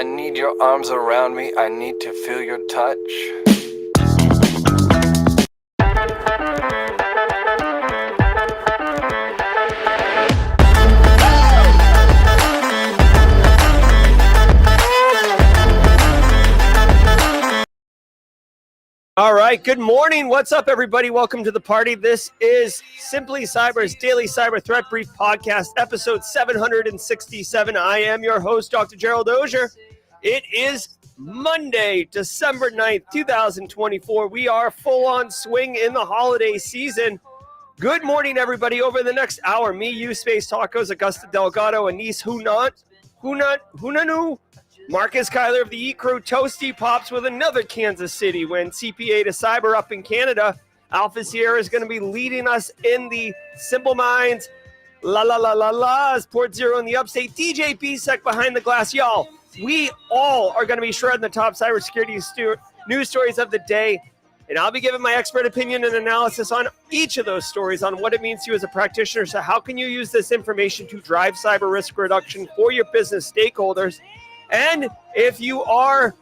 I need your arms around me. I need to feel your touch. All right, good morning. What's up, everybody? Welcome to the party. This is Simply Cyber's Daily Cyber Threat Brief Podcast, episode 767. I am your host, Dr. Gerald Auger. It is Monday, December 9th, 2024. We are full on swing in the holiday season. Good morning, everybody. Over the next hour, me, you, Space Tacos, Augusta Delgado, Anise Hunanu, Marcus Kyler of the E-Crew, Toasty Pops with another Kansas City win. CPA to Cyber up in Canada. Alpha Sierra is going to be leading us in the Simple Minds. As Port Zero in the upstate. DJ B-Sec behind the glass. Y'all, we all are going to be shredding the top cybersecurity news stories of the day. And I'll be giving my expert opinion and analysis on each of those stories on what it means to you as a practitioner. So how can you use this information to drive cyber risk reduction for your business stakeholders? And if you are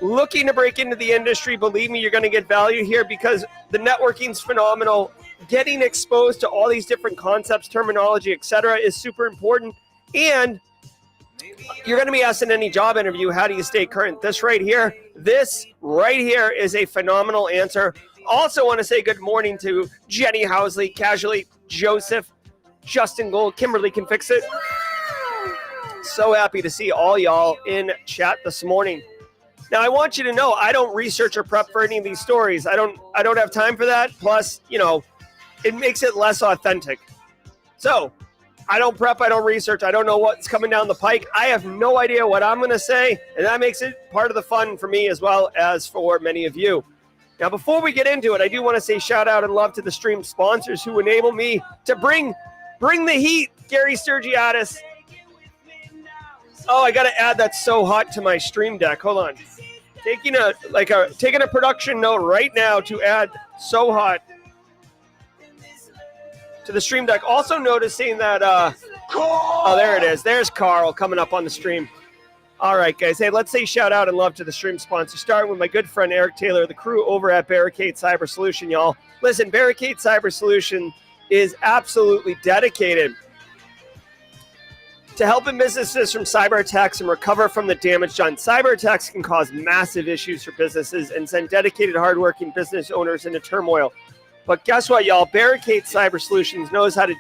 looking to break into the industry, believe me, you're going to get value here because the networking's phenomenal. Getting exposed to all these different concepts, terminology, etc., is super important. And you're going to be asked in any job interview, how do you stay current? This right here is a phenomenal answer. Also want to say good morning to Jenny Housley, Casually, Joseph, Justin Gold, Kimberly can fix it. So happy to see all y'all in chat this morning. Now, I want you to know I don't research or prep for any of these stories. I don't have time for that. Plus, it makes it less authentic. So, I don't prep, I don't research, I don't know what's coming down the pike. I have no idea what I'm going to say, and that makes it part of the fun for me as well as for many of you. Now, before we get into it, I do want to say shout out and love to the stream sponsors who enable me to bring the heat. Gary Sturgiadis. Oh, I got to add That's So Hot to my stream deck. Hold on. Taking a production note right now to add So Hot to the stream deck. Also noticing that, oh, there it is. There's Carl coming up on the stream. All right, guys. Hey, let's say shout out and love to the stream sponsor, starting with my good friend Eric Taylor, the crew over at Barricade Cyber Solution, y'all. Listen, Barricade Cyber Solution is absolutely dedicated to helping businesses from cyber attacks and recover from the damage done. Cyber attacks can cause massive issues for businesses and send dedicated, hardworking business owners into turmoil. But guess what, y'all? Barricade Cyber Solutions knows how to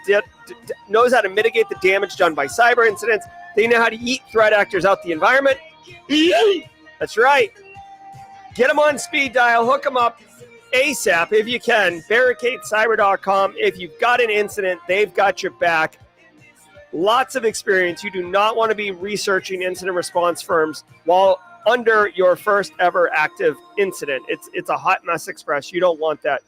mitigate the damage done by cyber incidents. They know how to eat threat actors out the environment. That's right. Get them on speed dial. Hook them up ASAP if you can. BarricadeCyber.com. If you've got an incident, they've got your back. Lots of experience. You do not want to be researching incident response firms while under your first ever active incident. It's a hot mess express. You don't want that.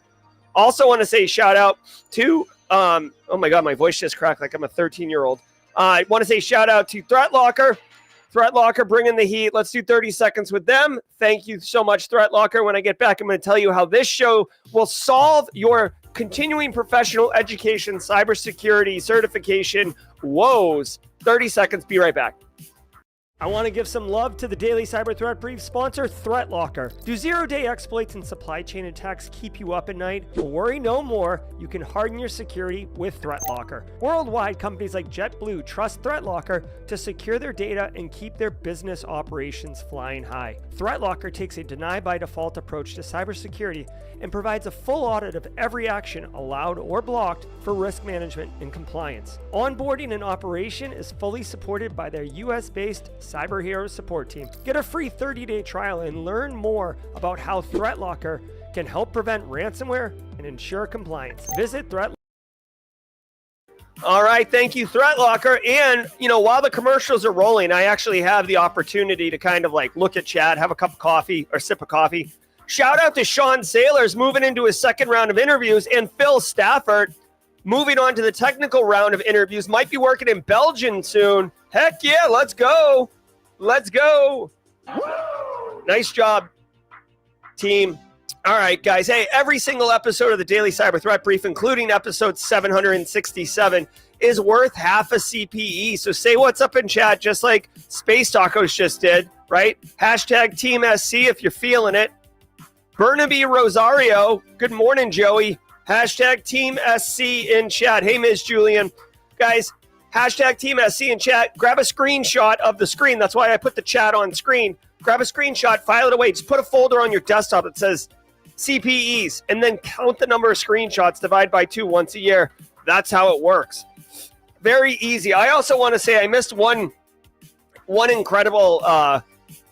Also want to say shout out to, oh my God, my voice just cracked like I'm a 13-year-old. I want to say shout out to ThreatLocker. ThreatLocker bringing the heat. Let's do 30 seconds with them. Thank you so much, ThreatLocker. When I get back, I'm going to tell you how this show will solve your continuing professional education, cybersecurity, certification woes. 30 seconds. Be right back. I want to give some love to the Daily Cyber Threat Brief sponsor, ThreatLocker. Do zero-day exploits and supply chain attacks keep you up at night? Well, worry no more. You can harden your security with ThreatLocker. Worldwide, companies like JetBlue trust ThreatLocker to secure their data and keep their business operations flying high. ThreatLocker takes a deny-by-default approach to cybersecurity and provides a full audit of every action allowed or blocked for risk management and compliance. Onboarding and operation is fully supported by their US-based Cyber Heroes support team. Get a free 30-day trial and learn more about how ThreatLocker can help prevent ransomware and ensure compliance. Visit ThreatLocker. All right, thank you, ThreatLocker. And, while the commercials are rolling, I actually have the opportunity to kind of look at chat, have a cup of coffee or sip of coffee. Shout out to Sean Sailors moving into his second round of interviews, and Phil Stafford moving on to the technical round of interviews. Might be working in Belgium soon. Heck yeah, let's go. Let's go. Nice job, team. All right, guys. Hey, every single episode of the Daily Cyber Threat Brief, including episode 767, is worth half a CPE. So say what's up in chat, just like Space Tacos just did, right? Hashtag Team SC if you're feeling it. Burnaby Rosario, good morning, Joey. Hashtag Team SC in chat. Hey, Ms. Julian. Guys, hashtag Team SC in chat. Grab a screenshot of the screen. That's why I put the chat on screen. Grab a screenshot, file it away. Just put a folder on your desktop that says CPEs, and then count the number of screenshots, divide by 2 once a year. That's how it works. Very easy. I also want to say I missed one incredible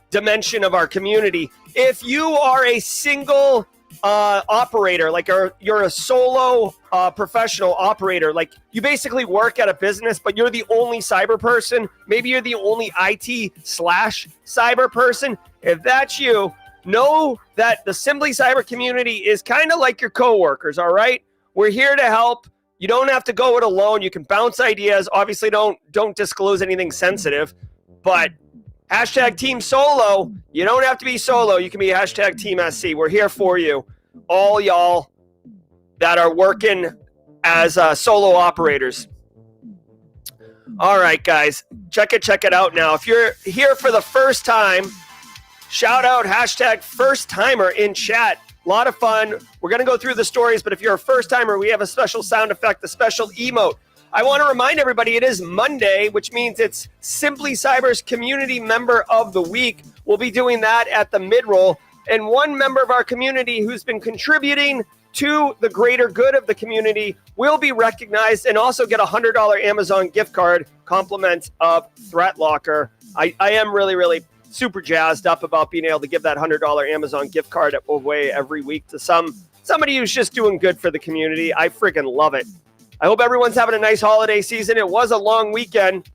dimension of our community. If you are a single operator, like you're a solo professional operator, like you basically work at a business, but you're the only cyber person, maybe you're the only IT/cyber person. If that's you, know that the Simply Cyber community is kind of like your coworkers, all right? We're here to help. You don't have to go it alone. You can bounce ideas. Obviously, don't disclose anything sensitive, but hashtag Team Solo. You don't have to be solo. You can be hashtag Team SC. We're here for you. All y'all that are working as solo operators. All right, guys. Check it out now. If you're here for the first time, shout out hashtag first timer in chat. A lot of fun. We're going to go through the stories, but if you're a first timer, we have a special sound effect, a special emote. I want to remind everybody it is Monday, which means it's Simply Cyber's Community Member of the Week. We'll be doing that at the mid-roll. And one member of our community who's been contributing to the greater good of the community will be recognized and also get a $100 Amazon gift card, compliments of Threat Locker. I am really, really super jazzed up about being able to give that $100 Amazon gift card away every week to somebody who's just doing good for the community. I freaking love it. I hope everyone's having a nice holiday season. It was a long weekend,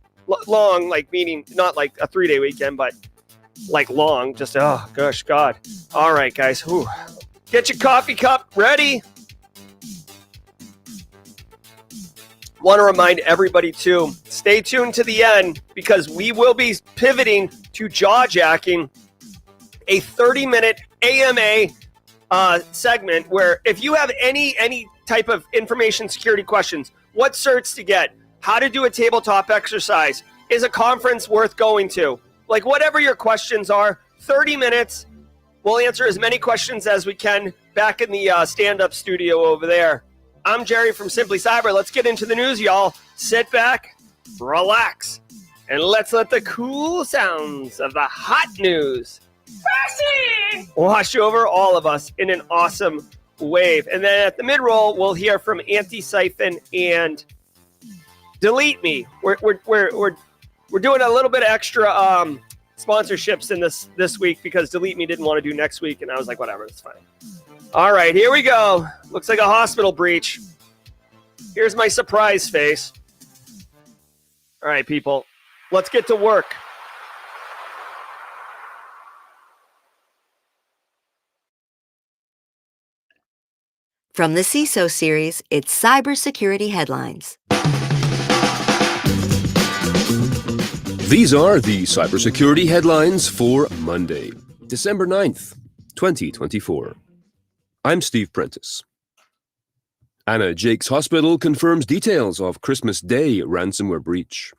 long, like meaning not like a 3-day weekend, but like long, just, oh gosh, God. All right, guys. Whew. Get your coffee cup ready. Want to remind everybody too, stay tuned to the end because we will be pivoting to jaw-jacking, a 30-minute AMA segment where if you have any type of information security questions, what certs to get, how to do a tabletop exercise, is a conference worth going to? Like whatever your questions are, 30 minutes, we'll answer as many questions as we can back in the stand-up studio over there. I'm Jerry from Simply Cyber. Let's get into the news, y'all. Sit back, relax, and let's let the cool sounds of the hot news wash over all of us in an awesome wave. And then at the mid-roll, we'll hear from Antisyphon and Delete Me. We're doing a little bit of extra sponsorships in this week because Delete Me didn't want to do next week, and I was like, whatever, it's fine. All right, here we go. Looks like a hospital breach. Here's my surprise face. All right, people, let's get to work. From the CISO series, it's Cybersecurity Headlines. These are the cybersecurity headlines for Monday, December 9th, 2024. I'm Steve Prentice. Anna Jake's Hospital confirms details of Christmas Day ransomware breach.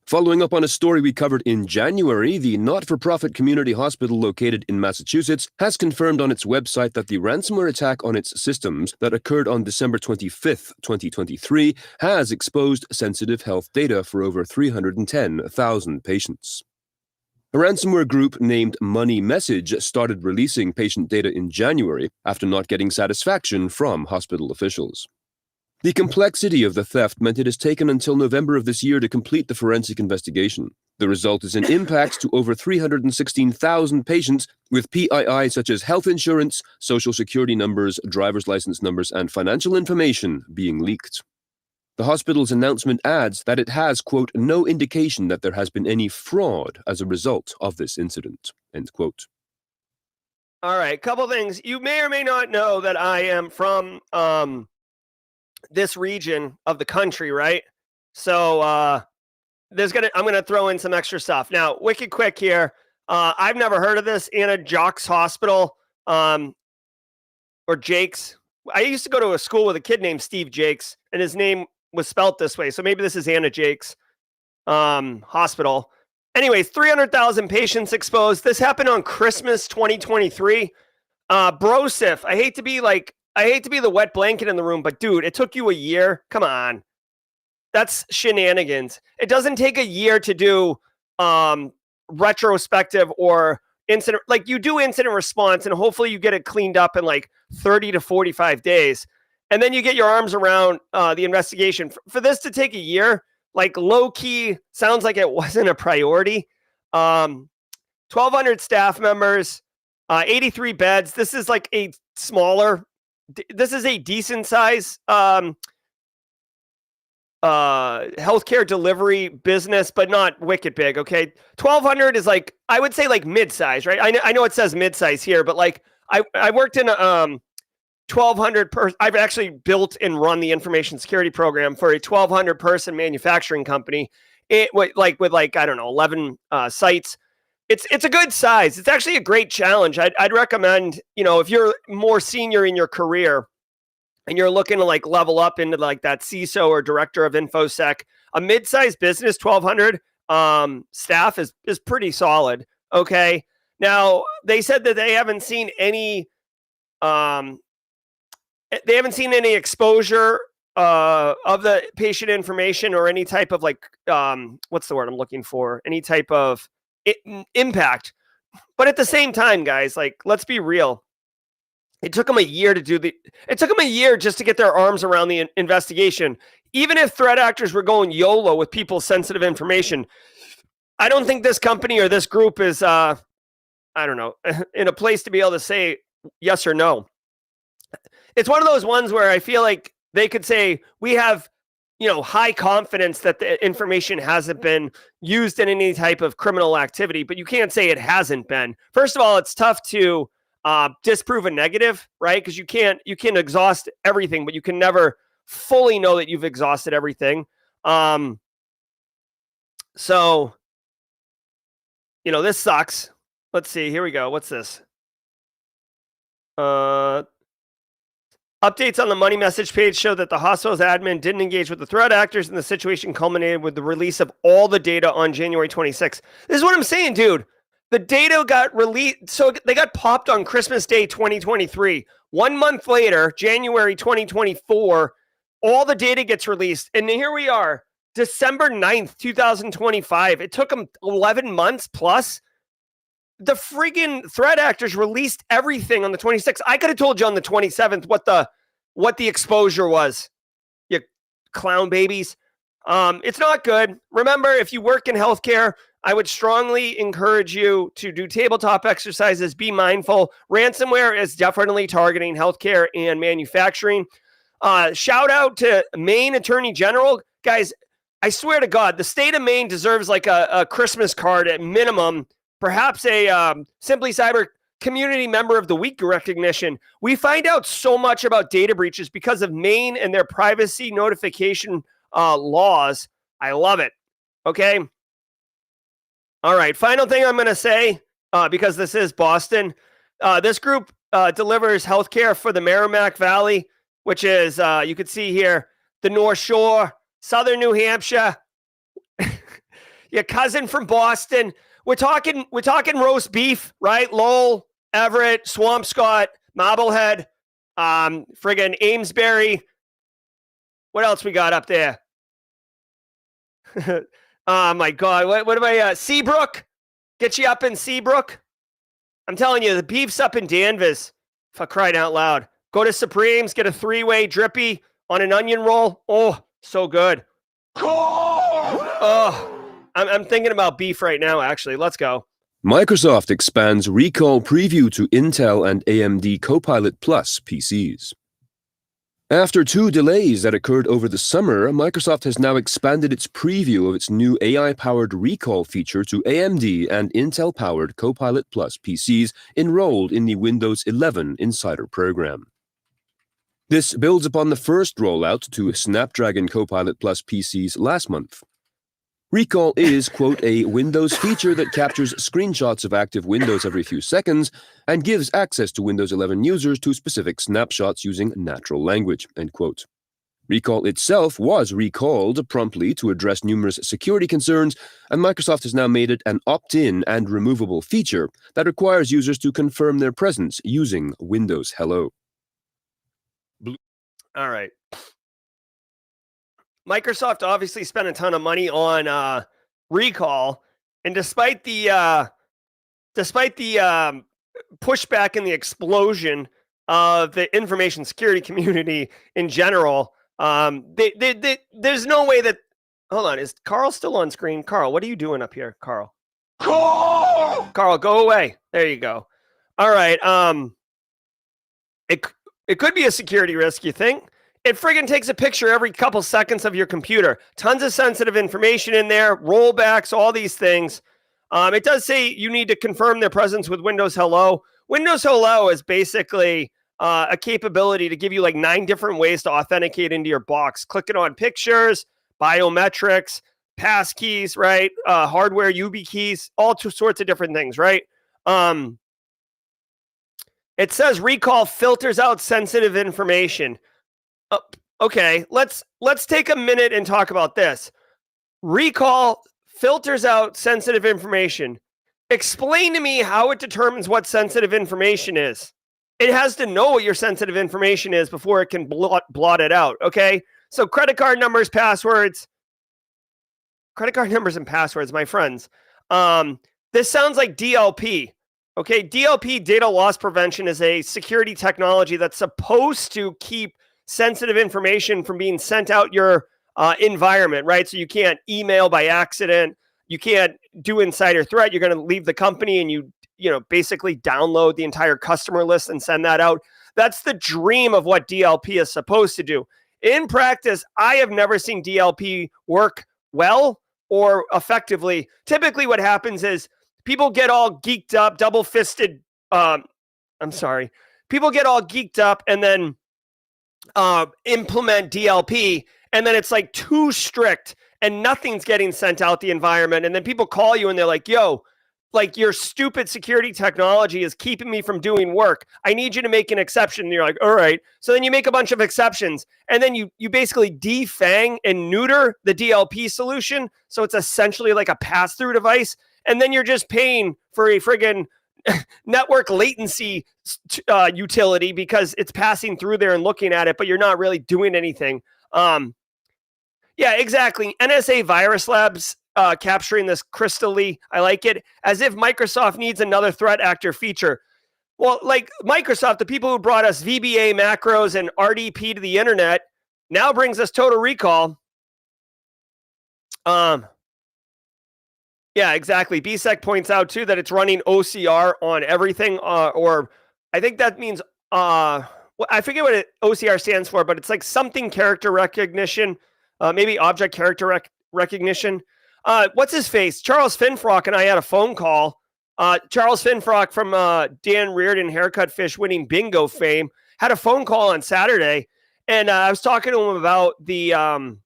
Following up on a story we covered in January, the not-for-profit community hospital located in Massachusetts has confirmed on its website that the ransomware attack on its systems that occurred on December 25th, 2023, has exposed sensitive health data for over 310,000 patients. A ransomware group named Money Message started releasing patient data in January after not getting satisfaction from hospital officials. The complexity of the theft meant it has taken until November of this year to complete the forensic investigation. The result is an impact to over 316,000 patients with PII such as health insurance, social security numbers, driver's license numbers, and financial information being leaked. The hospital's announcement adds that it has, quote, no indication that there has been any fraud as a result of this incident, end quote. All right, couple things. You may or may not know that I am from this region of the country, right? So I'm gonna throw in some extra stuff. Now, wicked quick here. I've never heard of this. Anna Jake's Hospital, or Jake's. I used to go to a school with a kid named Steve Jakes, and his name was spelt this way. So maybe this is Anna Jake's hospital. Anyways, 300,000 patients exposed. This happened on Christmas 2023. Brosif, I hate to be the wet blanket in the room, but dude, it took you a year. Come on. That's shenanigans. It doesn't take a year to do retrospective or incident. Like, you do incident response and hopefully you get it cleaned up in like 30 to 45 days. And then you get your arms around the investigation. For this to take a year, like, low key, sounds like it wasn't a priority. 1,200 staff members, 83 beds. This is like a smaller, this is a decent size healthcare delivery business, but not wicked big. Okay. 1,200 is like, I would say like mid-size, right? I know it says mid-size here, but like I worked in a 1,200 person. I've actually built and run the information security program for a 1,200 person manufacturing company. With I don't know, 11 sites. It's a good size. It's actually a great challenge. I'd recommend, if you're more senior in your career and you're looking to like level up into like that CISO or director of InfoSec, a mid-sized business, 1,200 staff is pretty solid. Okay. Now, they said that they haven't seen any exposure of the patient information or any type of like, what's the word I'm looking for? Any type of impact. But at the same time, guys, like, let's be real. It took them a year just to get their arms around the investigation. Even if threat actors were going YOLO with people's sensitive information, I don't think this company or this group is, I don't know, in a place to be able to say yes or no. It's one of those ones where I feel like they could say, we have, high confidence that the information hasn't been used in any type of criminal activity, but you can't say it hasn't been. First of all, it's tough to disprove a negative, right? Because you can exhaust everything, but you can never fully know that you've exhausted everything. So, this sucks. Let's see. Here we go. What's this? Updates on the money message page show that the hospital's admin didn't engage with the threat actors, and the situation culminated with the release of all the data on January 26th. This is what I'm saying, dude. The data got released, so they got popped on Christmas Day 2023. 1 month later, January 2024, all the data gets released. And here we are, December 9th, 2025. It took them 11 months plus. The friggin' threat actors released everything on the 26th. I could have told you on the 27th what the exposure was. You clown babies. It's not good. Remember, if you work in healthcare, I would strongly encourage you to do tabletop exercises. Be mindful. Ransomware is definitely targeting healthcare and manufacturing. Shout out to Maine Attorney General. Guys, I swear to God, the state of Maine deserves like a Christmas card at minimum. Perhaps a Simply Cyber Community Member of the Week recognition. We find out so much about data breaches because of Maine and their privacy notification laws. I love it. Okay. All right. Final thing I'm going to say, because this is Boston. This group delivers healthcare for the Merrimack Valley, which is, you can see here, the North Shore, Southern New Hampshire, your cousin from Boston. We're talking roast beef, right? Lowell, Everett, Swampscott, Marblehead, friggin' Amesbury. What else we got up there? Oh my God. What am I? Seabrook? Get you up in Seabrook? I'm telling you, the beef's up in Danvers. For crying out loud. Go to Supreme's, get a 3-way drippy on an onion roll. Oh, so good. Oh. I'm thinking about beef right now, actually. Let's go. Microsoft expands recall preview to Intel and AMD Copilot Plus PCs. After 2 delays that occurred over the summer, Microsoft has now expanded its preview of its new AI-powered recall feature to AMD and Intel-powered Copilot Plus PCs enrolled in the Windows 11 Insider program. This builds upon the first rollout to Snapdragon Copilot Plus PCs last month. Recall is, quote, a Windows feature that captures screenshots of active Windows every few seconds and gives access to Windows 11 users to specific snapshots using natural language, end quote. Recall itself was recalled promptly to address numerous security concerns, and Microsoft has now made it an opt-in and removable feature that requires users to confirm their presence using Windows Hello. All right. Microsoft obviously spent a ton of money on recall, and despite the pushback and the explosion of the information security community in general, there's no way that. Hold on, is Carl still on screen? Carl, what are you doing up here, Carl? Carl, go away. There you go. All right. It could be a security risk, you think? It friggin' takes a picture every couple seconds of your computer. Tons of sensitive information in there, rollbacks, all these things. It does say you need to confirm their presence with Windows Hello. Windows Hello is basically a capability to give you like 9 different ways to authenticate into your box. Clicking on pictures, biometrics, passkeys, right? Hardware YubiKeys, all sorts of different things, right? It says recall filters out sensitive information. Okay, let's take a minute and talk about this. Recall filters out sensitive information. Explain to me how it determines what sensitive information is. It has to know what your sensitive information is before it can blot it out, okay? So credit card numbers, passwords. Credit card numbers and passwords, my friends. This sounds like DLP. Okay, DLP, data loss prevention, is a security technology that's supposed to keep sensitive information from being sent out your environment, right? So you can't email by accident. You can't do insider threat. You're going to leave the company and you basically download the entire customer list and send that out. That's the dream of what DLP is supposed to do. In practice, I have never seen DLP work well or effectively. Typically what happens is people get all geeked up, double-fisted. People get all geeked up and then implement DLP, and then it's like too strict and nothing's getting sent out the environment. And then people call you and they're like, yo, like your stupid security technology is keeping me from doing work. I need you to make an exception. And you're like, all right. So then you make a bunch of exceptions and then you basically defang and neuter the DLP solution. So it's essentially like a pass-through device. And then you're just paying for a friggin' network latency utility because it's passing through there and looking at it, but you're not really doing anything. Yeah, exactly. NSA Virus Labs capturing this crystally. I like it. As if Microsoft needs another threat actor feature. Well, like Microsoft, the people who brought us VBA macros and RDP to the internet, now brings us Total Recall. Yeah, exactly. BSEC points out too that it's running OCR on everything, or I think that means I forget what OCR stands for, but it's like something character recognition, maybe object character recognition. What's his face? Charles Finfrock and I had a phone call. Charles Finfrock from Dan Reardon Haircut Fish winning bingo fame had a phone call on Saturday, and I was talking to him about the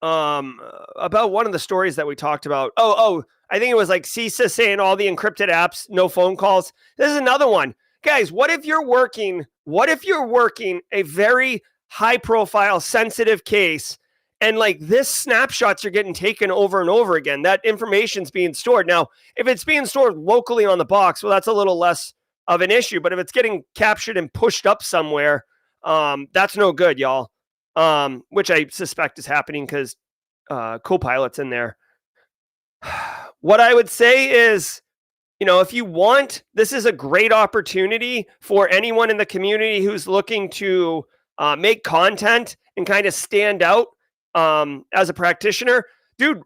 about one of the stories that we talked about. I think it was like CISA saying all the encrypted apps, no phone calls. This is another one. Guys, what if you're working a very high profile sensitive case and like this snapshots are getting taken over and over again? That information's being stored. Now, if it's being stored locally on the box, well, that's a little less of an issue, but if it's getting captured and pushed up somewhere, that's no good, y'all. Which I suspect is happening because Copilot's in there. What I would say is, if you want, this is a great opportunity for anyone in the community who's looking to make content and kind of stand out as a practitioner. Dude,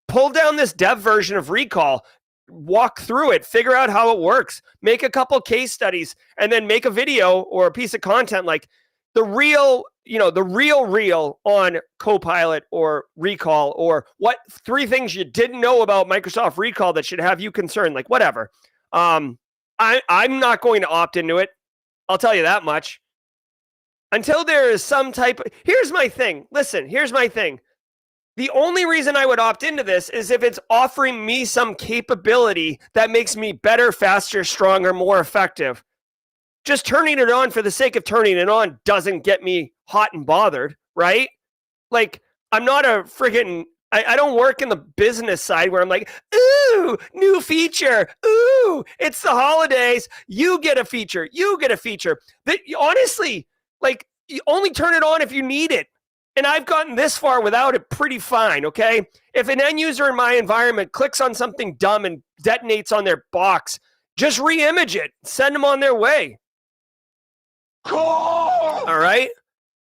pull down this dev version of Recall, walk through it, figure out how it works, make a couple case studies, and then make a video or a piece of content like the real on Copilot or Recall, or what 3 things you didn't know about Microsoft Recall that should have you concerned, like whatever. I'm not going to opt into it. I'll tell you that much. Until there is some type of, here's my thing. Listen, here's my thing. The only reason I would opt into this is if it's offering me some capability that makes me better, faster, stronger, more effective. just turning it on for the sake of turning it on doesn't get me hot and bothered, right? Like, I'm not a friggin', I don't work in the business side where I'm like, ooh, new feature. Ooh, it's the holidays. You get a feature. You get a feature. Honestly, like, you only turn it on if you need it. And I've gotten this far without it pretty fine, okay? If an end user in my environment clicks on something dumb and detonates on their box, just re-image it. Send them on their way. Cool. All right?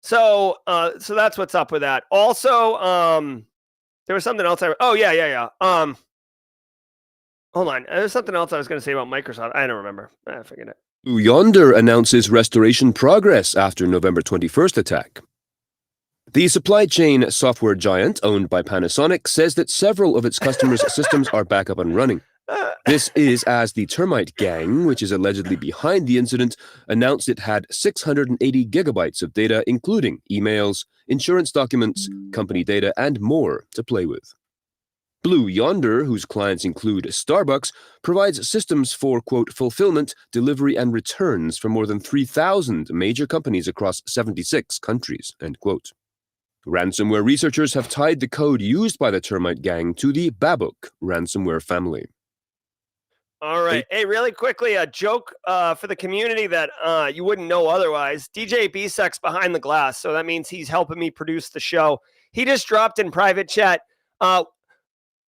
So that's what's up with that. Also, there was something else. Hold on. There's something else I was going to say about Microsoft. I don't remember. I forget it. Yonder announces restoration progress after November 21st attack. The supply chain software giant owned by Panasonic says that several of its customers' systems are back up and running. This is as the Termite Gang, which is allegedly behind the incident, announced it had 680 gigabytes of data, including emails, insurance documents, company data, and more to play with. Blue Yonder, whose clients include Starbucks, provides systems for, quote, fulfillment, delivery, and returns for more than 3,000 major companies across 76 countries, end quote. Ransomware researchers have tied the code used by the Termite Gang to the Babook ransomware family. All right. Hey, really quickly, a joke for the community that you wouldn't know otherwise. DJ Bsek's behind the glass, so that means he's helping me produce the show. He just dropped in private chat,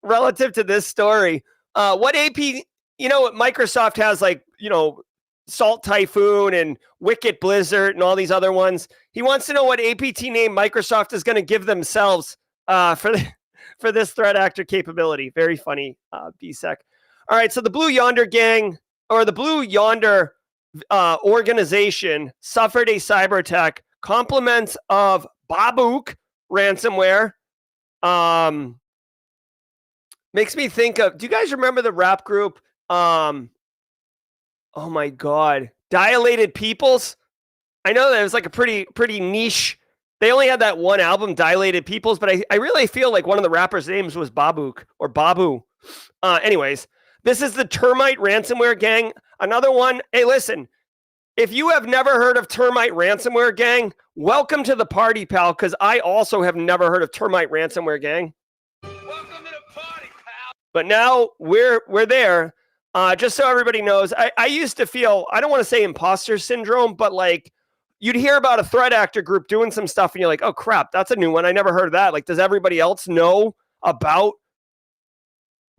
relative to this story, what AP, Microsoft has, like, Salt Typhoon and Wicked Blizzard and all these other ones. He wants to know what APT name Microsoft is going to give themselves for this threat actor capability. Very funny, Bsek. All right, so the Blue Yonder gang, or the Blue Yonder organization, suffered a cyber attack. Compliments of Babook ransomware. Makes me think of, do you guys remember the rap group? Oh my God, Dilated Peoples? I know that it was like a pretty niche. They only had that one album, Dilated Peoples, but I really feel like one of the rappers' names was Babook or Babu. Anyways. This is the Termite Ransomware Gang. Another one. Hey, listen, if you have never heard of Termite Ransomware Gang, welcome to the party, pal, because I also have never heard of Termite Ransomware Gang. Welcome to the party, pal. But now we're there. Just so everybody knows, I used to feel, I don't want to say imposter syndrome, but like you'd hear about a threat actor group doing some stuff and you're like, oh crap, that's a new one. I never heard of that. Like, does everybody else know about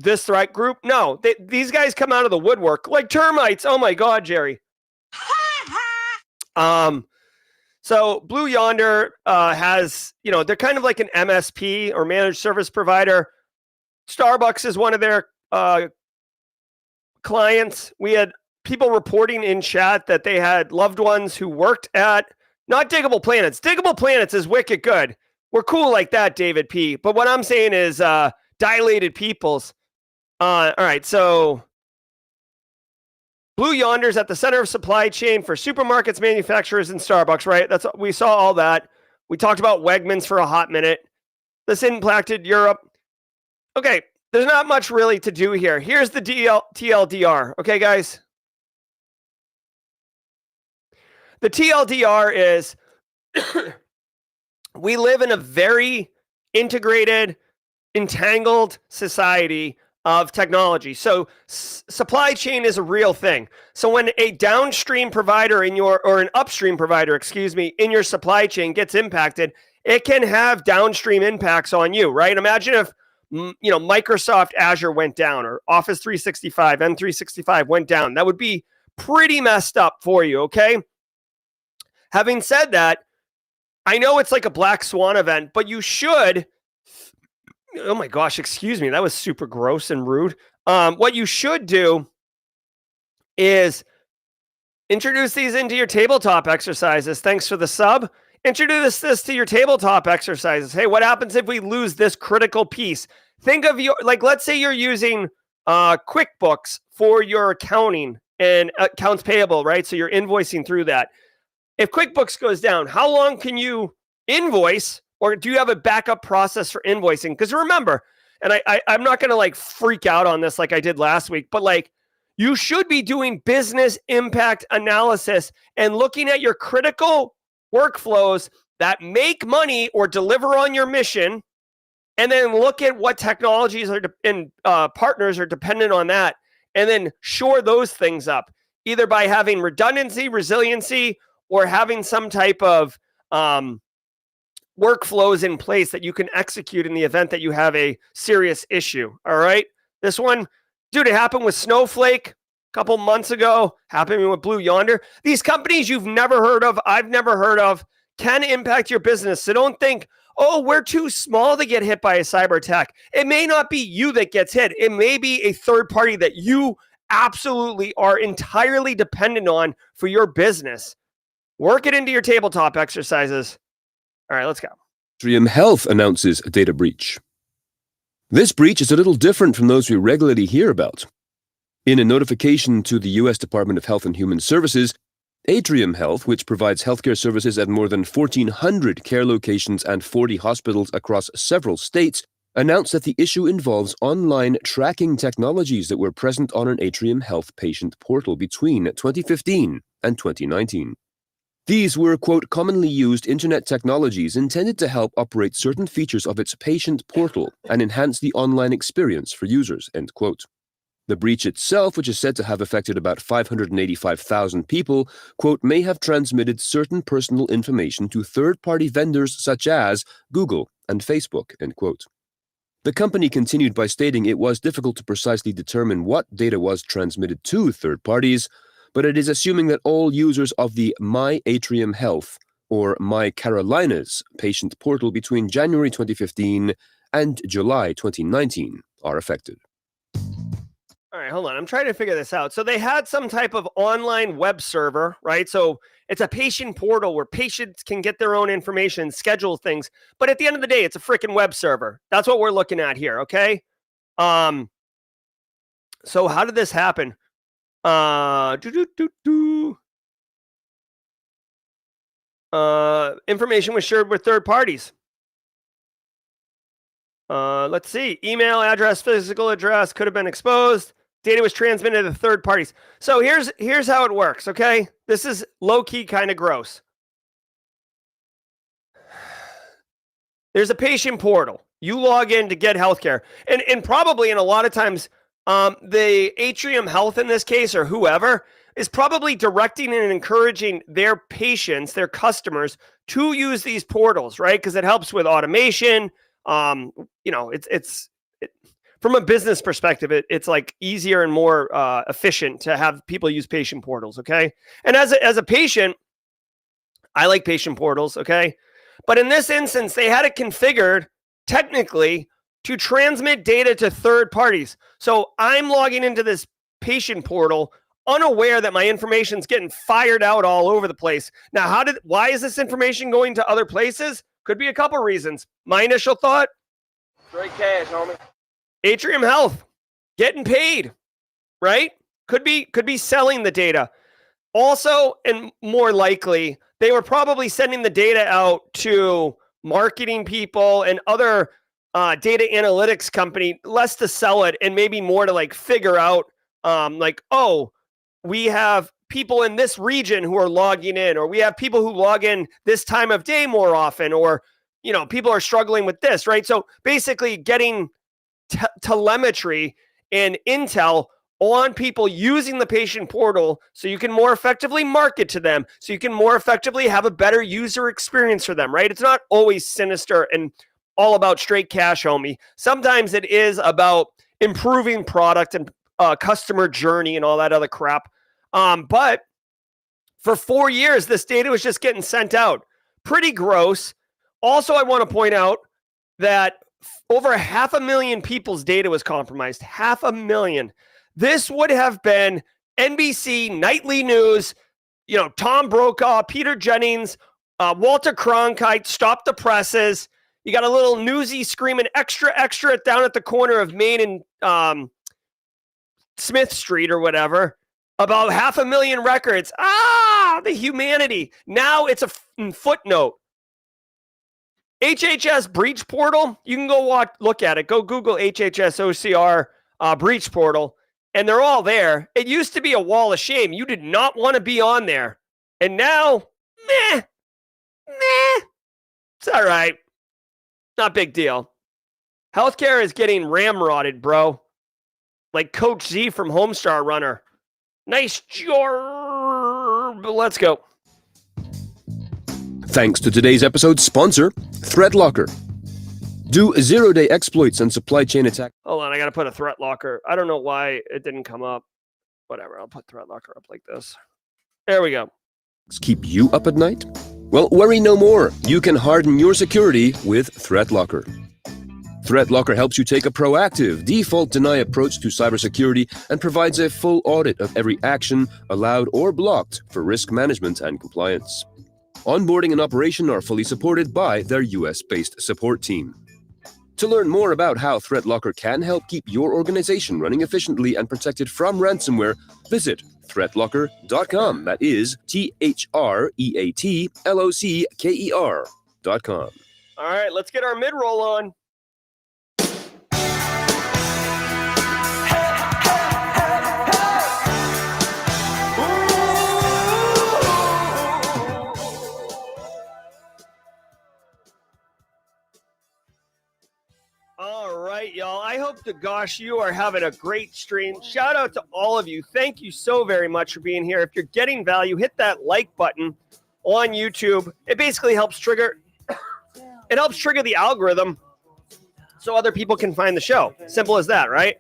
this threat group? No, these guys come out of the woodwork like termites. Oh my God, Jerry. So Blue Yonder has, they're kind of like an MSP or managed service provider. Starbucks is one of their clients. We had people reporting in chat that they had loved ones who worked at, not Diggable Planets. Diggable Planets is wicked good. We're cool like that, David P. But what I'm saying is Dilated Peoples. All right, so Blue Yonder's at the center of supply chain for supermarkets, manufacturers, and Starbucks, right? We saw all that. We talked about Wegmans for a hot minute. This impacted Europe. Okay, there's not much really to do here. Here's the TLDR, okay, guys? The TLDR is we live in a very integrated, entangled society of technology. So supply chain is a real thing. So when a downstream provider or an upstream provider, in your supply chain gets impacted, it can have downstream impacts on you, right? Imagine if, Microsoft Azure went down or Office 365, M365 went down. That would be pretty messed up for you, okay? Having said that, I know it's like a black swan event, but you should, oh my gosh, excuse me. That was super gross and rude. What you should do is introduce these into your tabletop exercises. Thanks for the sub. Introduce this to your tabletop exercises. Hey, what happens if we lose this critical piece? Think of let's say you're using QuickBooks for your accounting and accounts payable, right? So you're invoicing through that. If QuickBooks goes down, how long can you invoice? Or do you have a backup process for invoicing? Because remember, and I'm not going to freak out on this like I did last week, but You should be doing business impact analysis and looking at your critical workflows that make money or deliver on your mission, and then look at what technologies and partners are dependent on that, and then shore those things up, either by having redundancy, resiliency, or having some type of workflows in place that you can execute in the event that you have a serious issue. All right. This one, dude, it happened with Snowflake a couple months ago, happening with Blue Yonder. These companies you've never heard of, I've never heard of, can impact your business. So don't think, oh, we're too small to get hit by a cyber attack. It may not be you that gets hit. It may be a third party that you absolutely are entirely dependent on for your business. Work it into your tabletop exercises. All right, let's go. Atrium Health announces a data breach. This breach is a little different from those we regularly hear about. In a notification to the U.S. Department of Health and Human Services, Atrium Health, which provides healthcare services at more than 1,400 care locations and 40 hospitals across several states, announced that the issue involves online tracking technologies that were present on an Atrium Health patient portal between 2015 and 2019. These were, quote, commonly used internet technologies intended to help operate certain features of its patient portal and enhance the online experience for users, end quote. The breach itself, which is said to have affected about 585,000 people, quote, may have transmitted certain personal information to third-party vendors such as Google and Facebook, end quote. The company continued by stating it was difficult to precisely determine what data was transmitted to third parties, but it is assuming that all users of the My Atrium Health or My Carolinas patient portal between January 2015 and July 2019 are affected. All right, hold on. I'm trying to figure this out. So they had some type of online web server, right? So it's a patient portal where patients can get their own information, schedule things. But at the end of the day, it's a freaking web server. That's what we're looking at here, okay? So how did this happen? Information was shared with third parties. Let's see. Email address, physical address could have been exposed. Data was transmitted to third parties. So here's how it works, okay? This is low-key kind of gross. There's a patient portal. You log in to get healthcare. And probably, and a lot of times, the Atrium Health in this case, or whoever, is probably directing and encouraging their patients, their customers, to use these portals, right? Because it helps with automation. It's from a business perspective, it's like easier and more efficient to have people use patient portals, okay? And as a patient, I like patient portals, okay? But in this instance, they had it configured technically to transmit data to third parties. So I'm logging into this patient portal unaware that my information's getting fired out all over the place. Now, why is this information going to other places? Could be a couple reasons. My initial thought, straight cash, homie. Atrium Health getting paid, right? Could be selling the data. Also, and more likely, they were probably sending the data out to marketing people and other data analytics company, less to sell it and maybe more to like figure out we have people in this region who are logging in, or we have people who log in this time of day more often, or, people are struggling with this, right? So basically getting telemetry and intel on people using the patient portal so you can more effectively market to them, so you can more effectively have a better user experience for them, right? It's not always sinister and all about straight cash, homie. Sometimes it is about improving product and customer journey and all that other crap. But for 4 years, this data was just getting sent out. Pretty gross. Also, I want to point out that over 500,000 people's data was compromised. 500,000. This would have been NBC nightly news. Tom Brokaw, Peter Jennings, Walter Cronkite, Stop the Presses. You got a little newsy screaming extra, extra down at the corner of Main and Smith Street or whatever about 500,000 records. The humanity. Now it's a footnote. HHS breach portal. You can go look at it. Go Google HHS OCR breach portal. and they're all there. It used to be a wall of shame. You did not want to be on there. And now, meh, it's all right. Not big deal. Healthcare is getting ramrodded, bro. Like Coach Z from Homestar Runner. Nice job. Let's go. Thanks to today's episode's sponsor, ThreatLocker. Do zero-day exploits and supply chain attacks. Hold on, I got to put a threat locker. I don't know why it didn't come up. Whatever, I'll put threat locker up like this. There we go. Keep you up at night? Well, worry no more. You can harden your security with ThreatLocker. ThreatLocker helps you take a proactive, default-deny approach to cybersecurity and provides a full audit of every action allowed or blocked for risk management and compliance. Onboarding and operation are fully supported by their US-based support team. To learn more about how ThreatLocker can help keep your organization running efficiently and protected from ransomware, visit threatlocker.com. That is THREATLOCKER.com. All right, let's get our mid-roll on. All right, y'all. I hope to gosh you are having a great stream. Shout out to all of you. Thank you so very much for being here. If you're getting value, hit that like button on YouTube. It basically helps trigger the algorithm so other people can find the show. Simple as that, right?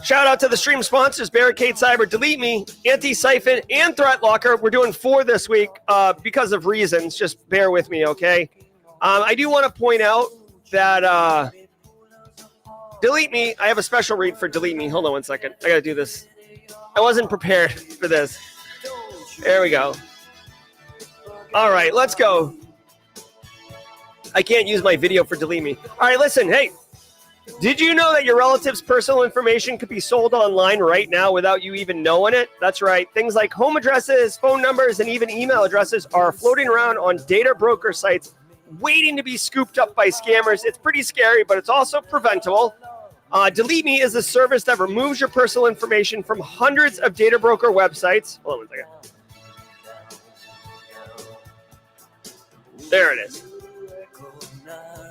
Shout out to the stream sponsors, Barricade Cyber, Delete Me, Antisyphon, and ThreatLocker. We're doing 4 this week because of reasons. Just bear with me, okay? I do want to point out that Delete Me, I have a special read for Delete Me. Hold on one second. I got to do this. I wasn't prepared for this. There we go. All right, let's go. I can't use my video for Delete Me. All right, listen. Hey, did you know that your relative's personal information could be sold online right now without you even knowing it? That's right. Things like home addresses, phone numbers, and even email addresses are floating around on data broker sites waiting to be scooped up by scammers. It's pretty scary, but it's also preventable. Delete Me is a service that removes your personal information from hundreds of data broker websites. Hold on one second. There it is.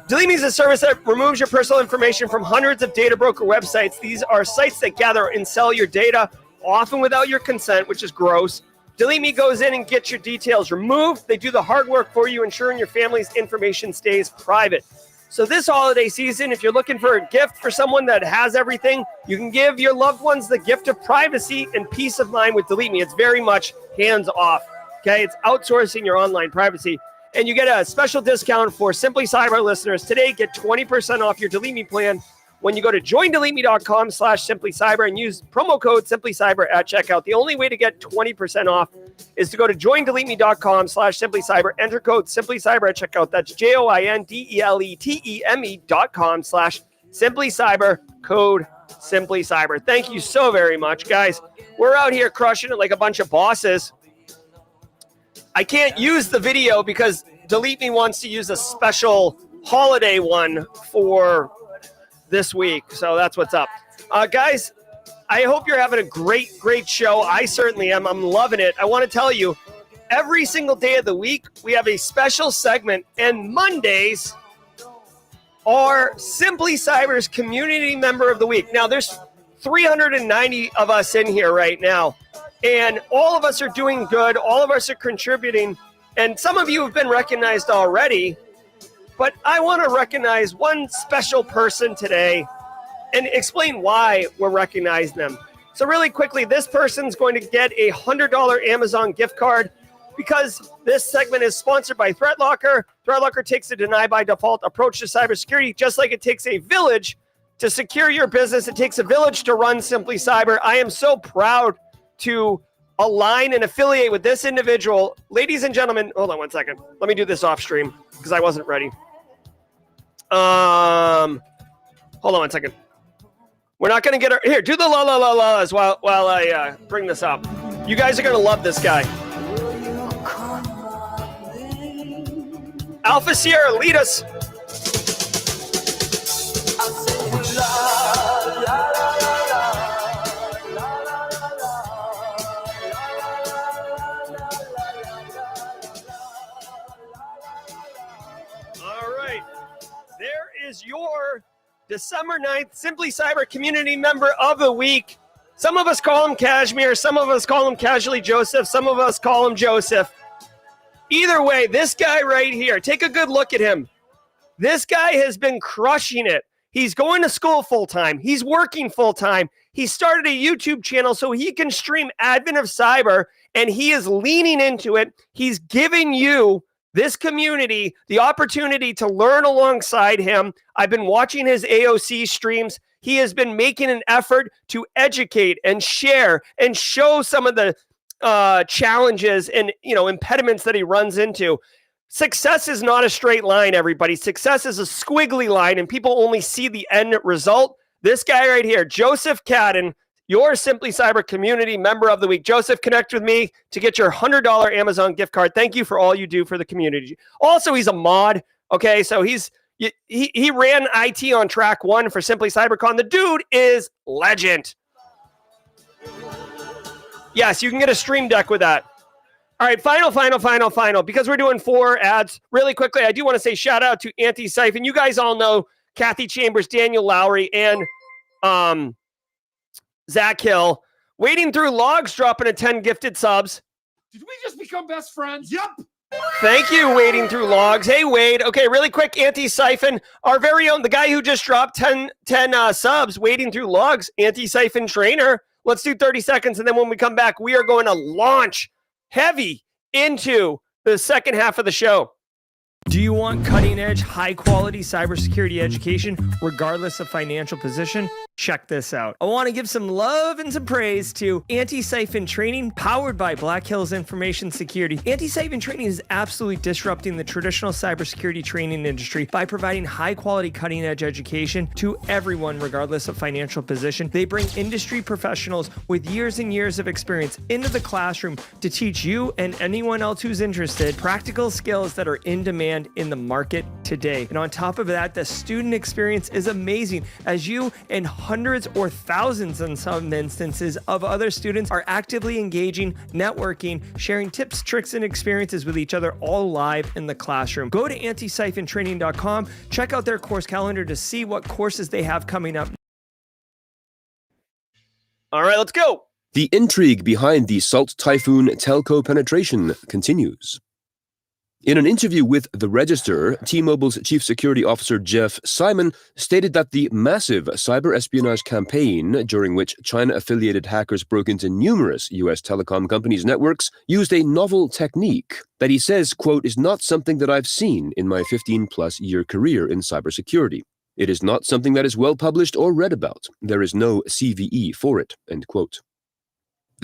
Delete Me is a service that removes your personal information from hundreds of data broker websites. These are sites that gather and sell your data, often without your consent, which is gross. Delete Me goes in and gets your details removed. They do the hard work for you, ensuring your family's information stays private. So this holiday season, if you're looking for a gift for someone that has everything, you can give your loved ones the gift of privacy and peace of mind with Delete Me. It's very much hands off, okay? It's outsourcing your online privacy. And you get a special discount for Simply Cyber listeners. Today, get 20% off your Delete Me plan when you go to joindeleteme.com/simplycyber and use promo code simplycyber at checkout. The only way to get 20% off is to go to joindeleteme.com/simplycyber, enter code simplycyber at checkout. That's joindeleteme.com/simplycyber, code simplycyber. Thank you so very much, guys. We're out here crushing it like a bunch of bosses. I can't use the video because Delete Me wants to use a special holiday one for this week. So that's what's up. Guys, I hope you're having a great show. I certainly am. I'm loving it. I want to tell you, every single day of the week, we have a special segment, and Mondays are Simply Cyber's Community Member of the Week. Now, there's 390 of us in here right now, and all of us are doing good. All of us are contributing, and some of you have been recognized already. But I want to recognize one special person today and explain why we're recognizing them. So really quickly, this person's going to get a $100 Amazon gift card because this segment is sponsored by ThreatLocker. ThreatLocker takes a deny by default approach to cybersecurity, just like it takes a village to secure your business. It takes a village to run Simply Cyber. I am so proud to align and affiliate with this individual. Ladies and gentlemen, hold on one second. Let me do this off stream because I wasn't ready. Hold on one second. We're not going to get her. Here, do the la la la la's while I bring this up. You guys are going to love this guy. Alpha Sierra, lead us. December 9th, Simply Cyber Community Member of the Week. Some of us call him Kashmir. Some of us call him Casually Joseph. Some of us call him Joseph. Either way, this guy right here, take a good look at him. This guy has been crushing it. He's going to school full-time. He's working full-time. He started a YouTube channel so he can stream Advent of Cyber, and he is leaning into it. He's giving you, this community, the opportunity to learn alongside him. I've been watching his AOC streams. He has been making an effort to educate and share and show some of the challenges and impediments that he runs into. Success is not a straight line, everybody. Success is a squiggly line, and people only see the end result. This guy right here, Joseph Cadden, your Simply Cyber Community Member of the Week. Joseph, connect with me to get your $100 Amazon gift card. Thank you for all you do for the community. Also, he's a mod. Okay, so he ran IT on track 1 for Simply CyberCon. The dude is legend. Yes, you can get a stream deck with that. All right, final. Because we're doing 4 ads really quickly, I do want to say shout out to Antisyphon. You guys all know Kathy Chambers, Daniel Lowry, and Zach Hill. Wading Through Logs dropping a 10 gifted subs. Did we just become best friends? Yep. Thank you, Wading Through Logs. Hey, Wade. Okay, really quick, Antisyphon, our very own, the guy who just dropped 10 subs, Wading Through Logs, Antisyphon trainer. Let's do 30 seconds, and then when we come back, we are going to launch heavy into the second half of the show. Do you want cutting-edge, high-quality cybersecurity education, regardless of financial position? Check this out. I want to give some love and some praise to Antisyphon Training, powered by Black Hills Information Security. Antisyphon Training is absolutely disrupting the traditional cybersecurity training industry by providing high-quality, cutting-edge education to everyone, regardless of financial position. They bring industry professionals with years and years of experience into the classroom to teach you and anyone else who's interested practical skills that are in demand in the market today. And on top of that, the student experience is amazing, as you and hundreds or thousands in some instances of other students are actively engaging, networking, sharing tips, tricks, and experiences with each other, all live in the classroom. Go to antisyphontraining.com, check out their course calendar to see what courses they have coming up. All right, let's go. The intrigue behind the Salt Typhoon telco penetration continues. In an interview with The Register, T-Mobile's Chief Security Officer Jeff Simon stated that the massive cyber espionage campaign, during which China-affiliated hackers broke into numerous U.S. telecom companies' networks, used a novel technique that he says, quote, is not something that I've seen in my 15-plus year career in cybersecurity. It is not something that is well published or read about. There is no CVE for it, end quote.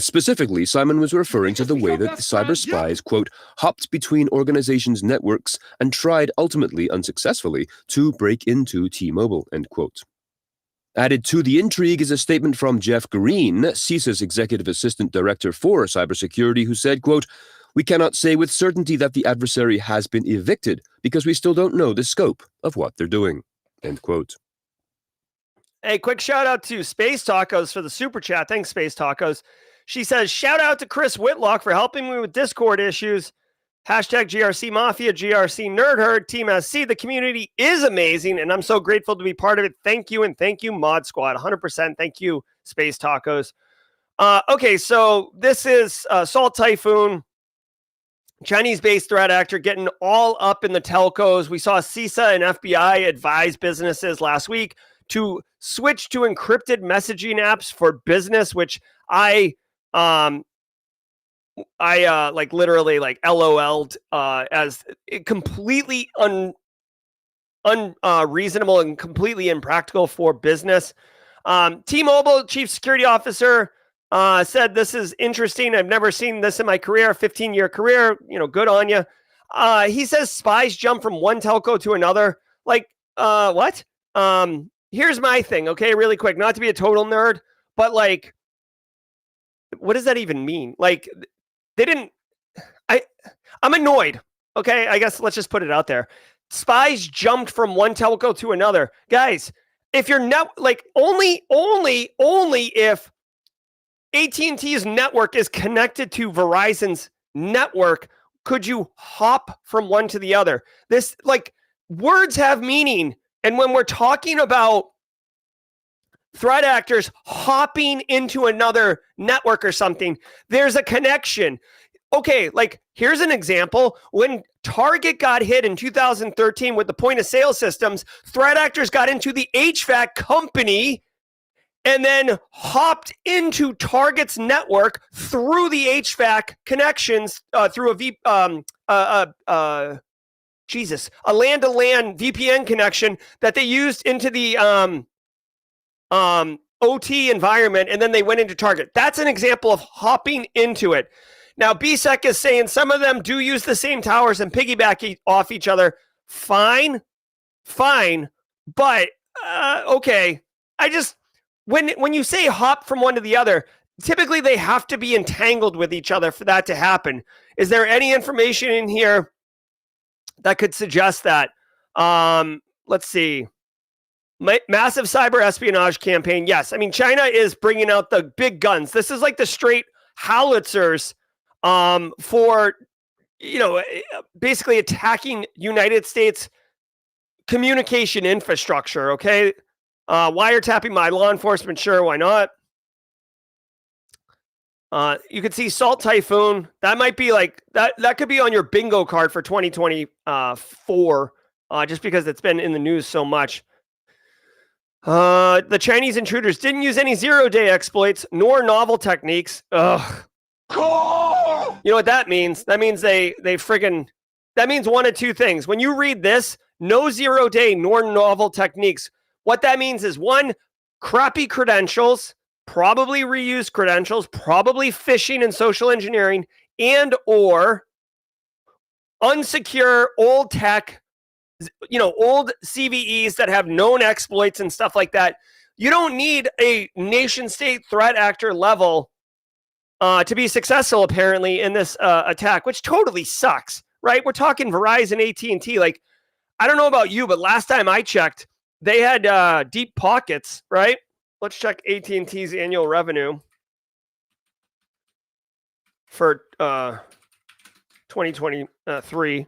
Specifically, Simon was referring to the way that the cyber spies, quote, hopped between organizations' networks and tried, ultimately unsuccessfully, to break into T-Mobile, end quote. Added to the intrigue is a statement from Jeff Green, CISA's Executive Assistant Director for Cybersecurity, who said, quote, we cannot say with certainty that the adversary has been evicted because we still don't know the scope of what they're doing, end quote. Hey, quick shout out to Space Tacos for the super chat. Thanks, Space Tacos. She says, shout out to Chris Whitlock for helping me with Discord issues. Hashtag GRC Mafia, GRC Nerd Herd, Team SC. The community is amazing, and I'm so grateful to be part of it. Thank you, and thank you, Mod Squad. 100%. Thank you, Space Tacos. Okay, so this is Salt Typhoon, Chinese-based threat actor getting all up in the telcos. We saw CISA and FBI advise businesses last week to switch to encrypted messaging apps for business, which I literally LOL'd as completely unreasonable and completely impractical for business. T-Mobile Chief Security Officer said, this is interesting. I've never seen this in my career, 15-year career, good on you. He says spies jump from one telco to another. What? Here's my thing, okay, really quick, not to be a total nerd, but what does that even mean? I'm annoyed. Okay. I guess let's just put it out there. Spies jumped from one telco to another. Guys, if you're only if AT&T's network is connected to Verizon's network, could you hop from one to the other? This words have meaning. And when we're talking about threat actors hopping into another network or something, there's a connection. Okay, like here's an example. When Target got hit in 2013 with the point of sale systems, threat actors got into the HVAC company and then hopped into Target's network through the HVAC connections through a LAN-to-LAN VPN connection that they used into the OT environment, and then they went into Target. That's an example of hopping into it. Now, BSEC is saying some of them do use the same towers and piggyback off each other. Fine, but okay. When you say hop from one to the other, typically they have to be entangled with each other for that to happen. Is there any information in here that could suggest that? Let's see. Massive cyber espionage campaign. Yes. I mean, China is bringing out the big guns. This is like the straight howitzers for, basically attacking United States communication infrastructure. Okay. Wiretapping my law enforcement. Sure. Why not? You could see Salt Typhoon. That might be like that could be on your bingo card for 2024, just because it's been in the news so much. The Chinese intruders didn't use any zero-day exploits nor novel techniques. Ugh. You know what that means? That means that means one of two things. When you read this, no zero-day nor novel techniques, what that means is, one, crappy credentials, probably reused credentials, probably phishing and social engineering, and or unsecure old tech, old CVEs that have known exploits and stuff like that. You don't need a nation state threat actor level to be successful, apparently, in this attack, which totally sucks, right? We're talking Verizon, AT&T. Like, I don't know about you, but last time I checked, they had deep pockets, right? Let's check AT&T's annual revenue for 2023.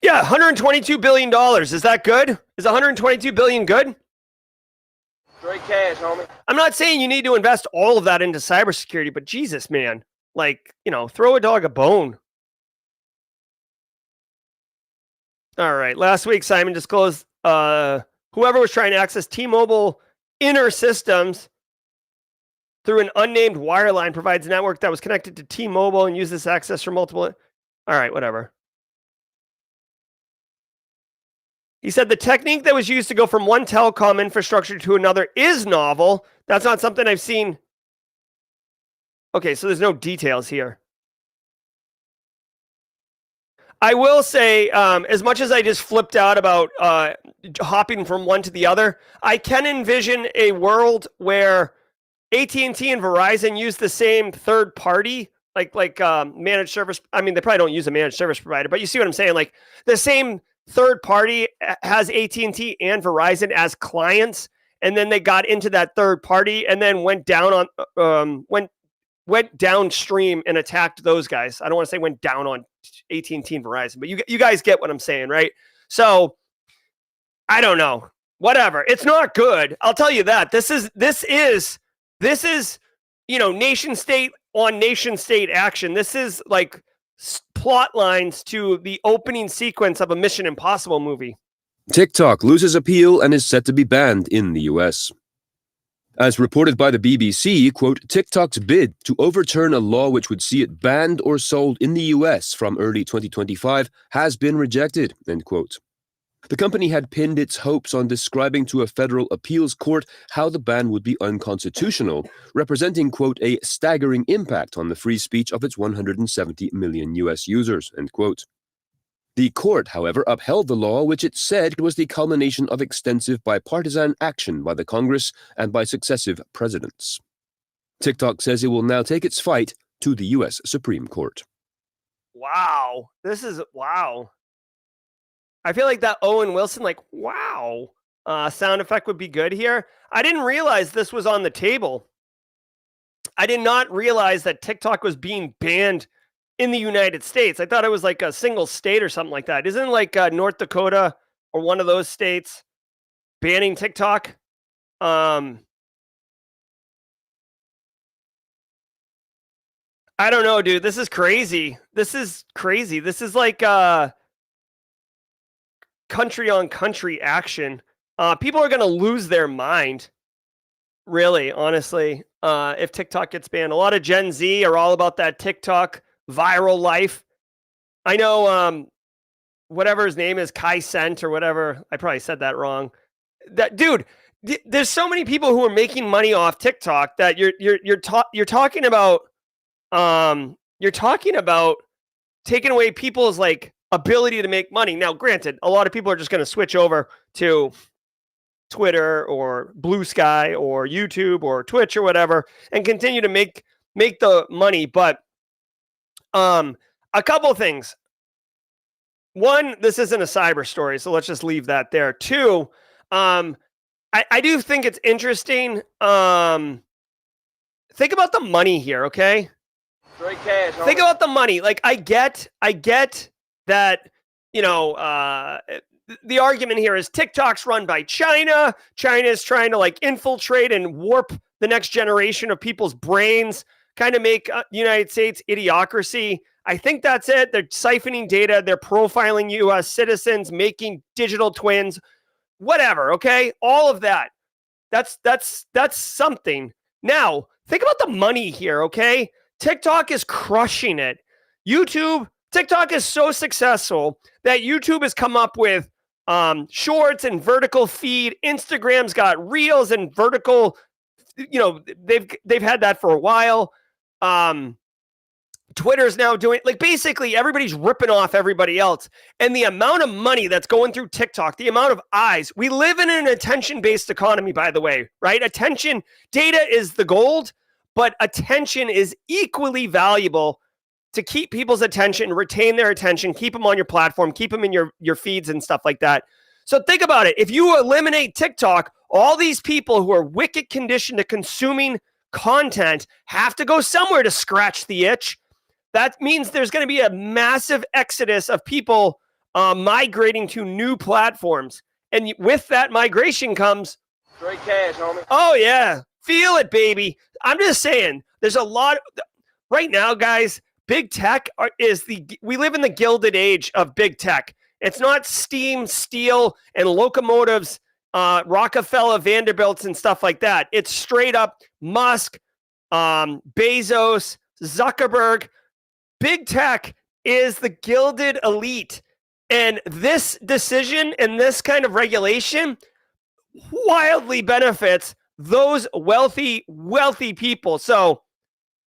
Yeah, $122 billion. Is that good? Is $122 billion good? Straight cash, homie. I'm not saying you need to invest all of that into cybersecurity, but Jesus, man. Like, throw a dog a bone. All right. Last week, Simon disclosed whoever was trying to access T-Mobile inner systems through an unnamed wireline provides a network that was connected to T-Mobile and used this access for multiple... All right, whatever. He said the technique that was used to go from one telecom infrastructure to another is novel. That's not something I've seen. Okay, so there's no details here. I will say, as much as I just flipped out about hopping from one to the other, I can envision a world where AT&T and Verizon use the same third party, like managed service. I mean, they probably don't use a managed service provider, but you see what I'm saying? Like the same third party has AT&T and Verizon as clients, and then they got into that third party and then went down on went downstream and attacked those guys. I don't want to say went down on AT&T and Verizon, but you guys get what I'm saying, right? So I don't know. Whatever. It's not good. I'll tell you that. This is nation state on nation state action. This is like plot lines to the opening sequence of a Mission Impossible movie. TikTok loses appeal and is set to be banned in the US. As reported by the BBC, quote, TikTok's bid to overturn a law which would see it banned or sold in the US from early 2025 has been rejected, end quote. The company had pinned its hopes on describing to a federal appeals court how the ban would be unconstitutional, representing, quote, a staggering impact on the free speech of its 170 million US users, end quote. The court, however, upheld the law, which it said was the culmination of extensive bipartisan action by the Congress and by successive presidents. TikTok says it will now take its fight to the US Supreme Court. Wow. Wow. I feel like that Owen Wilson, wow, sound effect would be good here. I didn't realize this was on the table. I did not realize that TikTok was being banned in the United States. I thought it was like a single state or something like that. Isn't like North Dakota or one of those states banning TikTok? I don't know, dude. This is crazy. This is like country on country action. People are going to lose their mind. Really, honestly, if TikTok gets banned. A lot of Gen Z are all about that TikTok viral life. I know, whatever his name is, Kai Cent or whatever. I probably said that wrong. That dude, there's so many people who are making money off TikTok that you're talking about. You're talking about taking away people's like ability to make money. Now, granted, a lot of people are just going to switch over to Twitter or Blue Sky or YouTube or Twitch or whatever and continue to make the money. But a couple things. One, this isn't a cyber story, so let's just leave that there. Two, I do think it's interesting. Think about the money here, okay? Straight cash. Think about the money. Like I get that, the argument here is TikTok's run by China. China is trying to like infiltrate and warp the next generation of people's brains, kind of make the United States idiocracy. I think that's it. They're siphoning data. They're profiling U.S. citizens, making digital twins, whatever. Okay. All of that. That's something. Now think about the money here. Okay. TikTok is crushing it. TikTok is so successful that YouTube has come up with shorts and vertical feed. Instagram's got reels and vertical. They've had that for a while. Twitter's now doing, like, basically everybody's ripping off everybody else. And the amount of money that's going through TikTok, the amount of eyes. We live in an attention-based economy, by the way, right? Attention, data is the gold, but attention is equally valuable to keep people's attention, retain their attention, keep them on your platform, keep them in your feeds and stuff like that. So think about it. If you eliminate TikTok, all these people who are wicked conditioned to consuming content have to go somewhere to scratch the itch. That means there's going to be a massive exodus of people migrating to new platforms. And with that migration comes Straight cash, homie. Oh, yeah. Feel it, baby. I'm just saying, there's a lot right now, guys. Big tech we live in the gilded age of big tech. It's not steam, steel, and locomotives, Rockefeller, Vanderbilts, and stuff like that. It's straight up Musk, Bezos, Zuckerberg. Big tech is the gilded elite. And this decision and this kind of regulation wildly benefits those wealthy people. So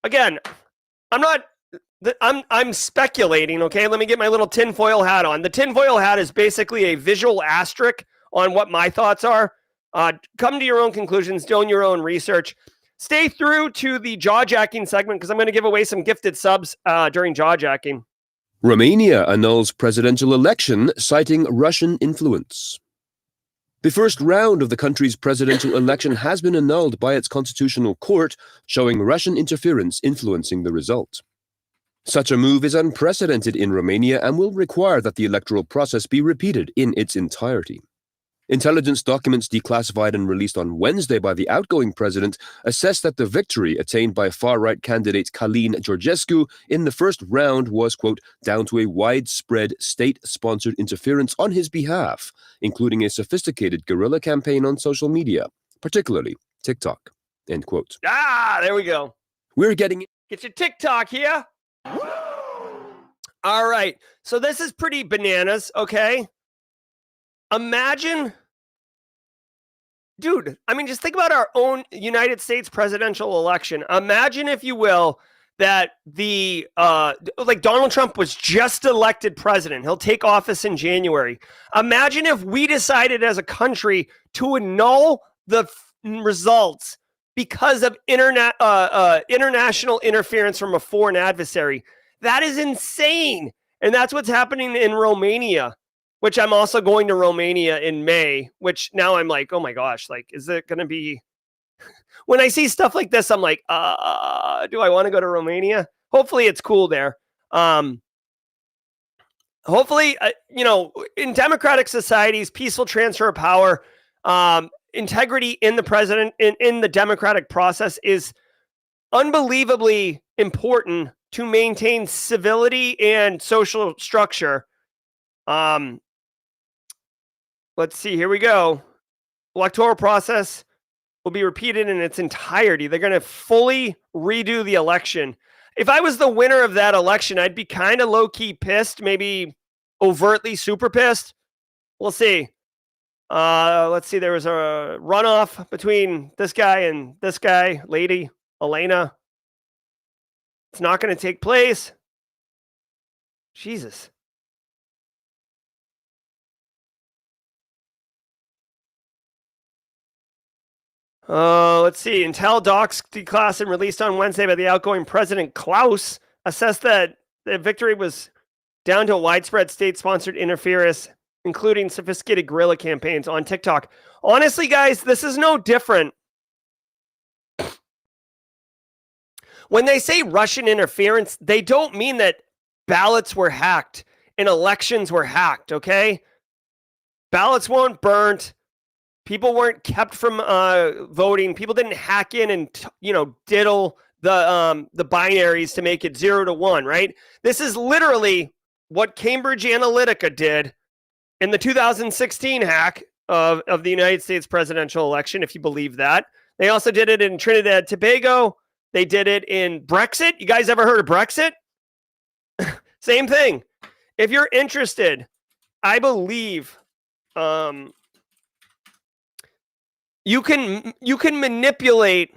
again, I'm speculating, okay? Let me get my little tinfoil hat on. The tinfoil hat is basically a visual asterisk on what my thoughts are. Come to your own conclusions, do your own research. Stay through to the jaw-jacking segment because I'm going to give away some gifted subs during jaw-jacking. Romania annuls presidential election, citing Russian influence. The first round of the country's presidential election has been annulled by its constitutional court, showing Russian interference influencing the result. Such a move is unprecedented in Romania and will require that the electoral process be repeated in its entirety. Intelligence documents declassified and released on Wednesday by the outgoing president assessed that the victory attained by far-right candidate Călin Georgescu in the first round was, quote, down to a widespread state-sponsored interference on his behalf, including a sophisticated guerrilla campaign on social media, particularly TikTok, end quote. There we go. We're getting... Get your TikTok here. All right. So this is pretty bananas, okay? Imagine, dude, I mean, just think about our own United States presidential election. Imagine, if you will, that like Donald Trump was just elected president. He'll take office in January. Imagine if we decided as a country to annul the results because of international interference from a foreign adversary. That is insane. And that's what's happening in Romania, which I'm also going to Romania in May, which now I'm like, oh my gosh, like, is it going to be, when I see stuff like this, I'm like, do I want to go to Romania? Hopefully it's cool there. Hopefully, in democratic societies, peaceful transfer of power integrity in the president, in the democratic process is unbelievably important to maintain civility and social structure. Let's see, here we go. Electoral process will be repeated in its entirety. They're going to fully redo the election. If I was the winner of that election, I'd be kind of low-key pissed, maybe overtly super pissed. We'll see. Let's see, there was a runoff between this guy and this guy, lady, Elena. It's not going to take place. Jesus. Let's see. Intel docs declassed and released on Wednesday by the outgoing president Klaus assessed that the victory was down to widespread state-sponsored interference, including sophisticated guerrilla campaigns on TikTok. Honestly, guys, this is no different. When they say Russian interference, they don't mean that ballots were hacked and elections were hacked, okay? Ballots weren't burnt. People weren't kept from voting. People didn't hack in and diddle the binaries to make it 0 to 1, right? This is literally what Cambridge Analytica did in the 2016 hack of the United States presidential election, if you believe that. They also did it in Trinidad and Tobago. They did it in Brexit. You guys ever heard of Brexit? Same thing. If you're interested, I believe you can manipulate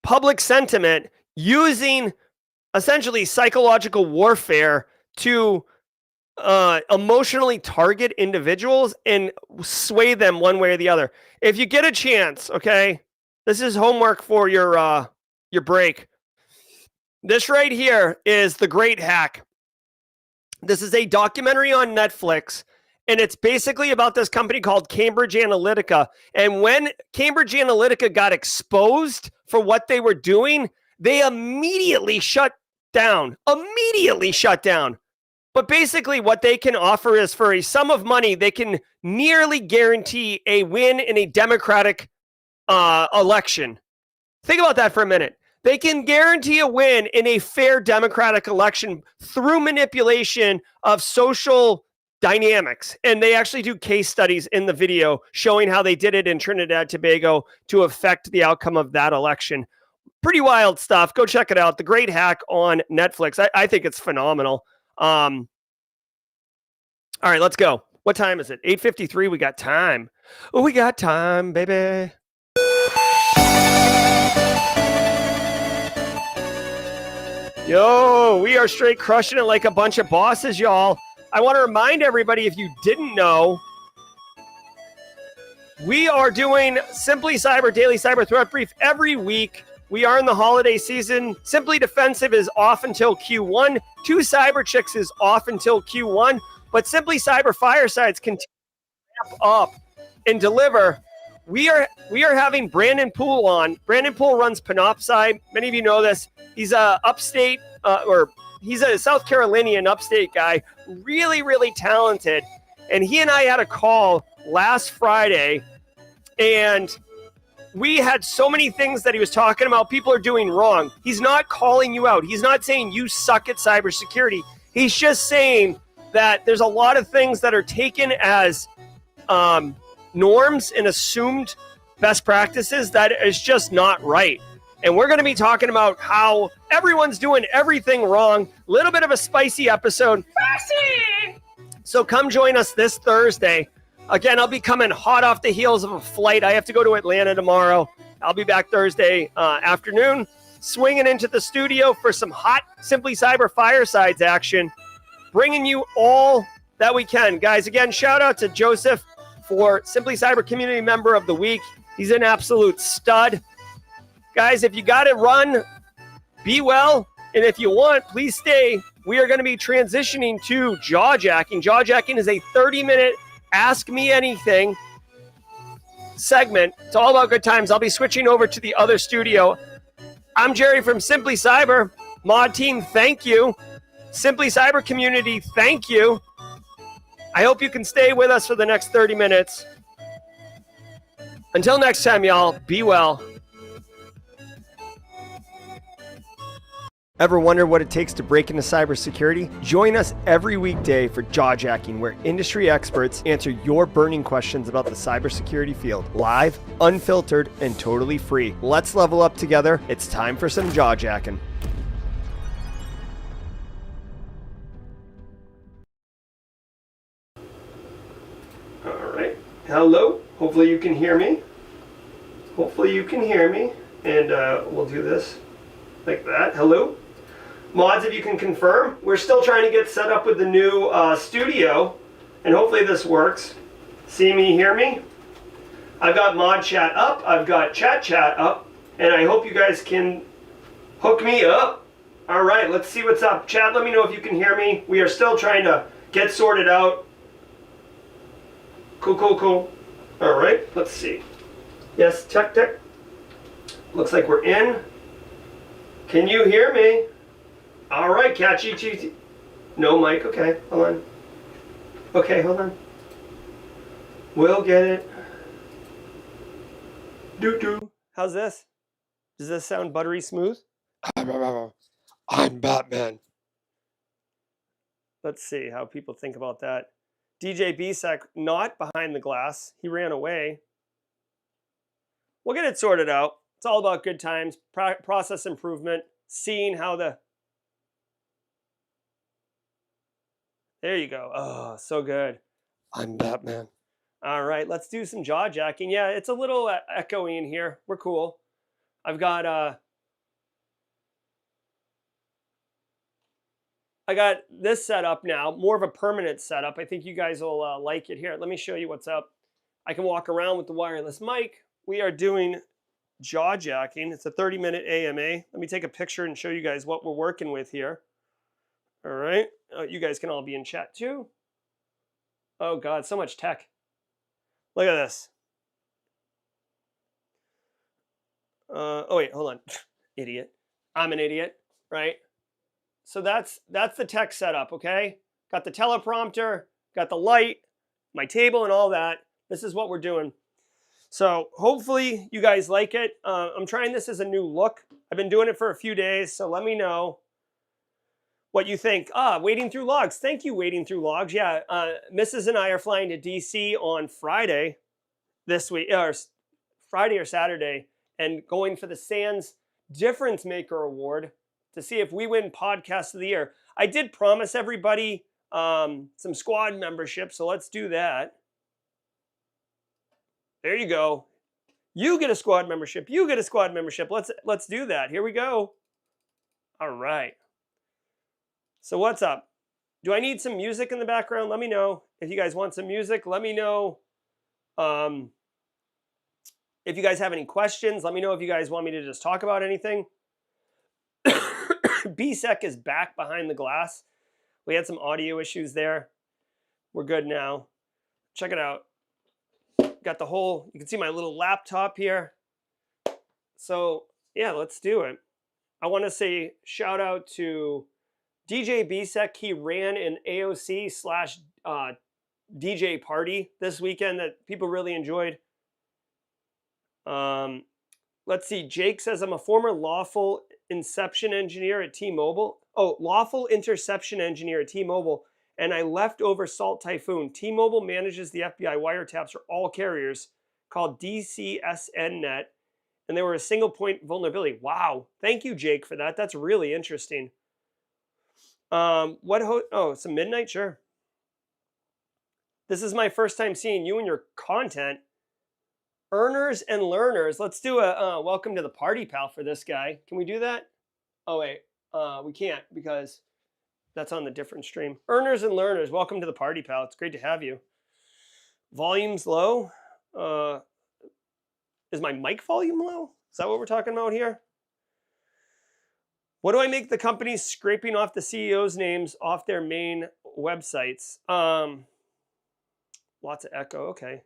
public sentiment using essentially psychological warfare to emotionally target individuals and sway them one way or the other. If you get a chance, okay, this is homework for your break. This right here is The Great Hack. This is a documentary on Netflix, and it's basically about this company called Cambridge Analytica. And when Cambridge Analytica got exposed for what they were doing, they immediately shut down. But basically what they can offer is, for a sum of money, they can nearly guarantee a win in a democratic election. Think about that for a minute. They can guarantee a win in a fair democratic election through manipulation of social dynamics. And they actually do case studies in the video showing how they did it in Trinidad and Tobago to affect the outcome of that election. Pretty wild stuff. Go check it out. The Great Hack on Netflix. I think it's phenomenal. All right, let's go. What time is it? 8:53. We got time. Oh, we got time, baby. Yo, we are straight crushing it like a bunch of bosses, y'all. I want to remind everybody, if you didn't know, we are doing Simply Cyber Daily Cyber Threat Brief every week. We are in the holiday season. Simply Defensive is off until Q1. 2 Cyber Chicks is off until Q1. But Simply Cyber Firesides continue to ramp up and deliver. We are having Brandon Poole on. Brandon Poole runs Panoptcy. Many of you know this. He's a upstate, he's a South Carolinian upstate guy. Really, really talented. And he and I had a call last Friday, and we had so many things that he was talking about people are doing wrong. He's not calling you out. He's not saying you suck at cybersecurity. He's just saying that there's a lot of things that are taken as norms and assumed best practices that is just not right. And we're going to be talking about how everyone's doing everything wrong. A little bit of a spicy episode. Spicy! So come join us this Thursday. Again, I'll be coming hot off the heels of a flight. I have to go to Atlanta tomorrow. I'll be back Thursday afternoon, swinging into the studio for some hot Simply Cyber Firesides action, bringing you all that we can. Guys, again, shout out to Joseph for Simply Cyber Community Member of the Week. He's an absolute stud. Guys, if you got to run, be well. And if you want, please stay. We are going to be transitioning to Jawjacking. Jawjacking is a 30-minute Ask Me Anything segment. It's all about good times. I'll be switching over to the other studio. I'm Jerry from Simply Cyber. Mod team, thank you. Simply Cyber community, thank you. I hope you can stay with us for the next 30 minutes. Until next time, y'all, be well. Ever wonder what it takes to break into cybersecurity? Join us every weekday for Jawjacking, where industry experts answer your burning questions about the cybersecurity field. Live, unfiltered, and totally free. Let's level up together. It's time for some Jawjacking. All right. Hello. Hopefully you can hear me. And we'll do this like that. Hello. Mods, if you can confirm. We're still trying to get set up with the new studio, and hopefully this works. See me, hear me? I've got mod chat up, I've got chat up, and I hope you guys can hook me up. All right, let's see what's up. Chat, let me know if you can hear me. We are still trying to get sorted out. Cool. All right, let's see. Yes, check. Looks like we're in. Can you hear me? All right, catchy. No mic. Okay, hold on. We'll get it. Doo. How's this? Does this sound buttery smooth? I'm Batman. Let's see how people think about that. DJ BSEC not behind the glass. He ran away. We'll get it sorted out. It's all about good times, process improvement, seeing how the... There you go. Oh, so good. I'm Batman. All right, let's do some jaw jacking. Yeah, it's a little echoey in here. We're cool. I've got I got this set up now, more of a permanent setup. I think you guys will like it. Here, let me show you what's up. I can walk around with the wireless mic. We are doing jaw jacking. It's a 30-minute AMA. Let me take a picture and show you guys what we're working with here. All right. You guys can all be in chat too. Oh God, so much tech. Look at this. Oh wait, hold on. Idiot. I'm an idiot, right? So that's the tech setup, okay? Got the teleprompter, got the light, my table and all that. This is what we're doing. So hopefully you guys like it. I'm trying this as a new look. I've been doing it for a few days, so let me know what you think. Wading Through Logs. Thank you, Wading Through Logs. Yeah, Mrs. and I are flying to DC on Friday this week, or Friday or Saturday, and going for the Sands Difference Maker Award to see if we win Podcast of the Year. I did promise everybody some squad membership, so let's do that. There you go. You get a squad membership. You get a squad membership. Let's do that. Here we go. All right. So what's up? Do I need some music in the background? Let me know. If you guys want some music, let me know. If you guys have any questions, let me know if you guys want me to just talk about anything. BSEC is back behind the glass. We had some audio issues there. We're good now. Check it out. Got the whole, you can see my little laptop here. So yeah, let's do it. I want to say shout out to DJ BSEC. He ran an AOC / DJ party this weekend that people really enjoyed. Let's see. Jake says, I'm a former lawful interception engineer at T-Mobile. Oh, lawful interception engineer at T-Mobile. And I left over Salt Typhoon. T-Mobile manages the FBI wiretaps for all carriers called DCSNet. And they were a single point vulnerability. Wow. Thank you, Jake, for that. That's really interesting. Some midnight? Sure. This is my first time seeing you and your content. Earners and learners. Let's do a welcome to the party, pal, for this guy. Can we do that? Oh, wait. We can't because that's on the different stream. Earners and learners, welcome to the party, pal. It's great to have you. Volume's low. Is my mic volume low? Is that what we're talking about here? What do I make the companies scraping off the CEOs' names off their main websites? Lots of echo. Okay.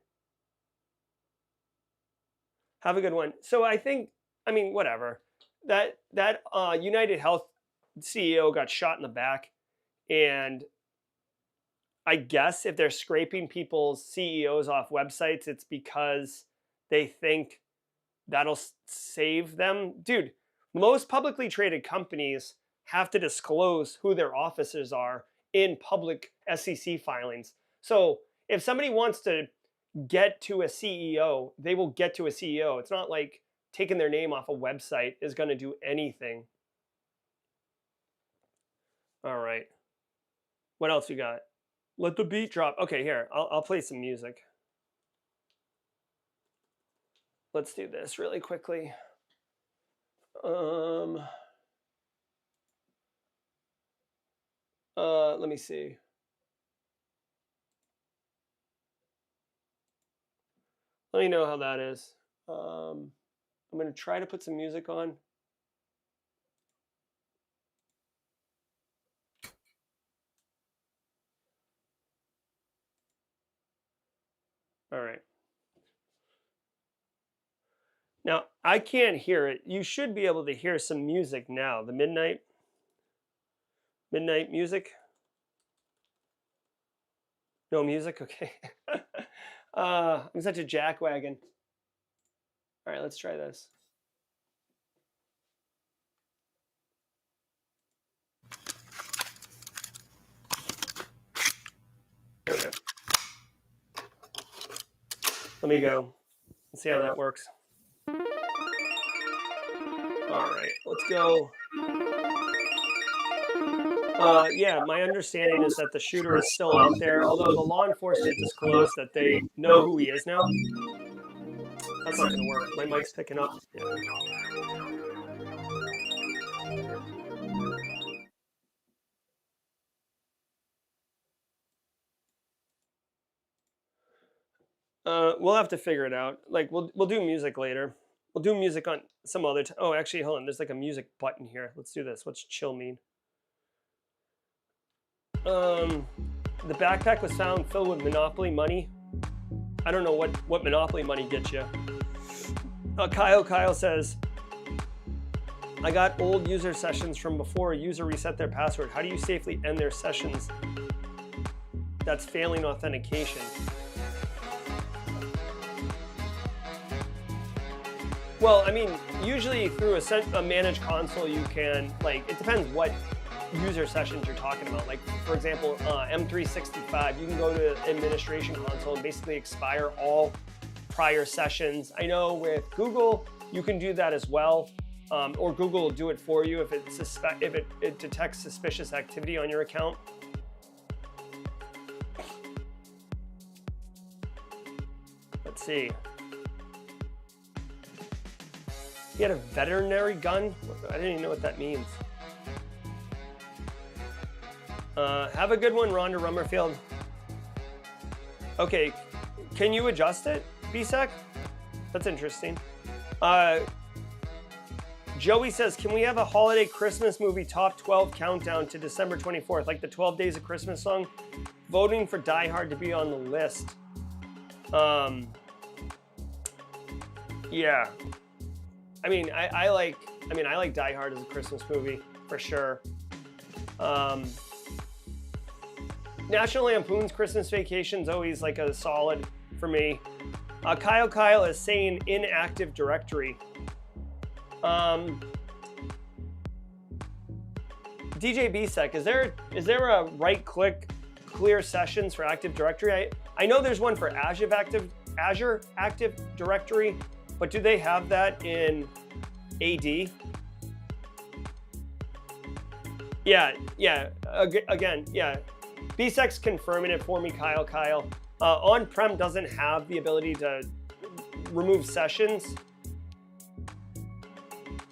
Have a good one. So I think, whatever. That United Health CEO got shot in the back, and I guess if they're scraping people's CEOs off websites, it's because they think that'll save them. Dude, most publicly traded companies have to disclose who their officers are in public SEC filings. So if somebody wants to get to a CEO, they will get to a CEO. It's not like taking their name off a website is going to do anything. All right. What else you got? Let the beat drop. Okay, here. I'll play some music. Let's do this really quickly. Let me see. Let me know how that is. I'm going to try to put some music on. All right. Now, I can't hear it. You should be able to hear some music now. The midnight music. No music? Okay. I'm such a jackwagon. All right, let's try this. There we go. Let me go. Let's see how that works. All right, let's go. Yeah, my understanding is that the shooter is still out there, although the law enforcement disclosed that they know who he is now. That's not gonna work. My mic's picking up. Yeah. We'll have to figure it out. Like we'll do music later. We'll do music on some other time. Oh, actually, hold on. There's like a music button here. Let's do this. What's chill mean? The backpack was found filled with Monopoly money. I don't know what Monopoly money gets you. Kyle says, I got old user sessions from before a user reset their password. How do you safely end their sessions that's failing authentication? Well, I mean, usually through a managed console, you can, like, it depends what user sessions you're talking about. Like, for example, M365, you can go to administration console and basically expire all prior sessions. I know with Google, you can do that as well, or Google will do it for you if it detects suspicious activity on your account. Let's see. He had a veterinary gun? I didn't even know what that means. Have a good one, Rhonda Rummerfield. Okay, can you adjust it, BSEC? That's interesting. Joey says, can we have a holiday Christmas movie top 12 countdown to December 24th, like the 12 Days of Christmas song? Voting for Die Hard to be on the list. Yeah. I mean, I like Die Hard as a Christmas movie for sure. National Lampoon's Christmas Vacation is always like a solid for me. Kyle is saying inactive directory. DJ BSEC, is there a right click clear sessions for Active Directory? I know there's one for Azure Active Directory, but do they have that in AD? Yeah. Again, yeah. BSEC's confirming it for me, Kyle. On-prem doesn't have the ability to remove sessions.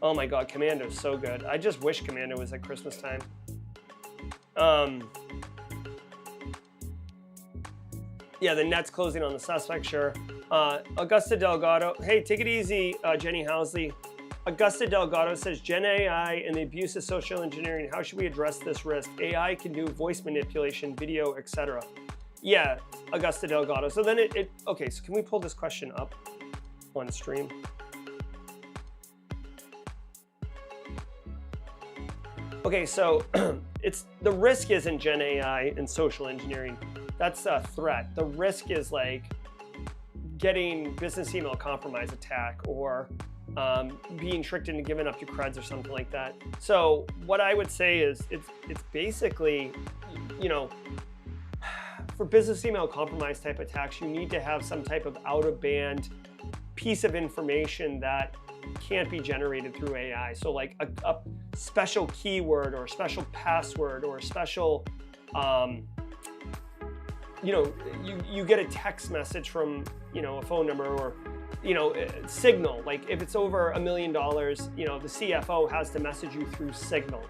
Oh my God, Commando's so good. I just wish Commando was at Christmas time. Yeah, the net's closing on the suspect, sure. Augusta Delgado, hey, take it easy, Jenny Housley. Augusta Delgado says, Gen AI and the abuse of social engineering, how should we address this risk? AI can do voice manipulation, video, etc. Yeah, Augusta Delgado. So then okay, so can we pull this question up on stream? Okay, so the risk isn't Gen AI and social engineering. That's a threat. The risk is like getting business email compromise attack or being tricked into giving up your creds or something like that. So what I would say is it's basically, you know, for business email compromise type attacks, you need to have some type of out of band piece of information that can't be generated through AI. So like a special keyword or a special password or a special, you know, you get a text message from, you know, a phone number or, you know, Signal. Like if it's over $1 million, you know, the CFO has to message you through Signal,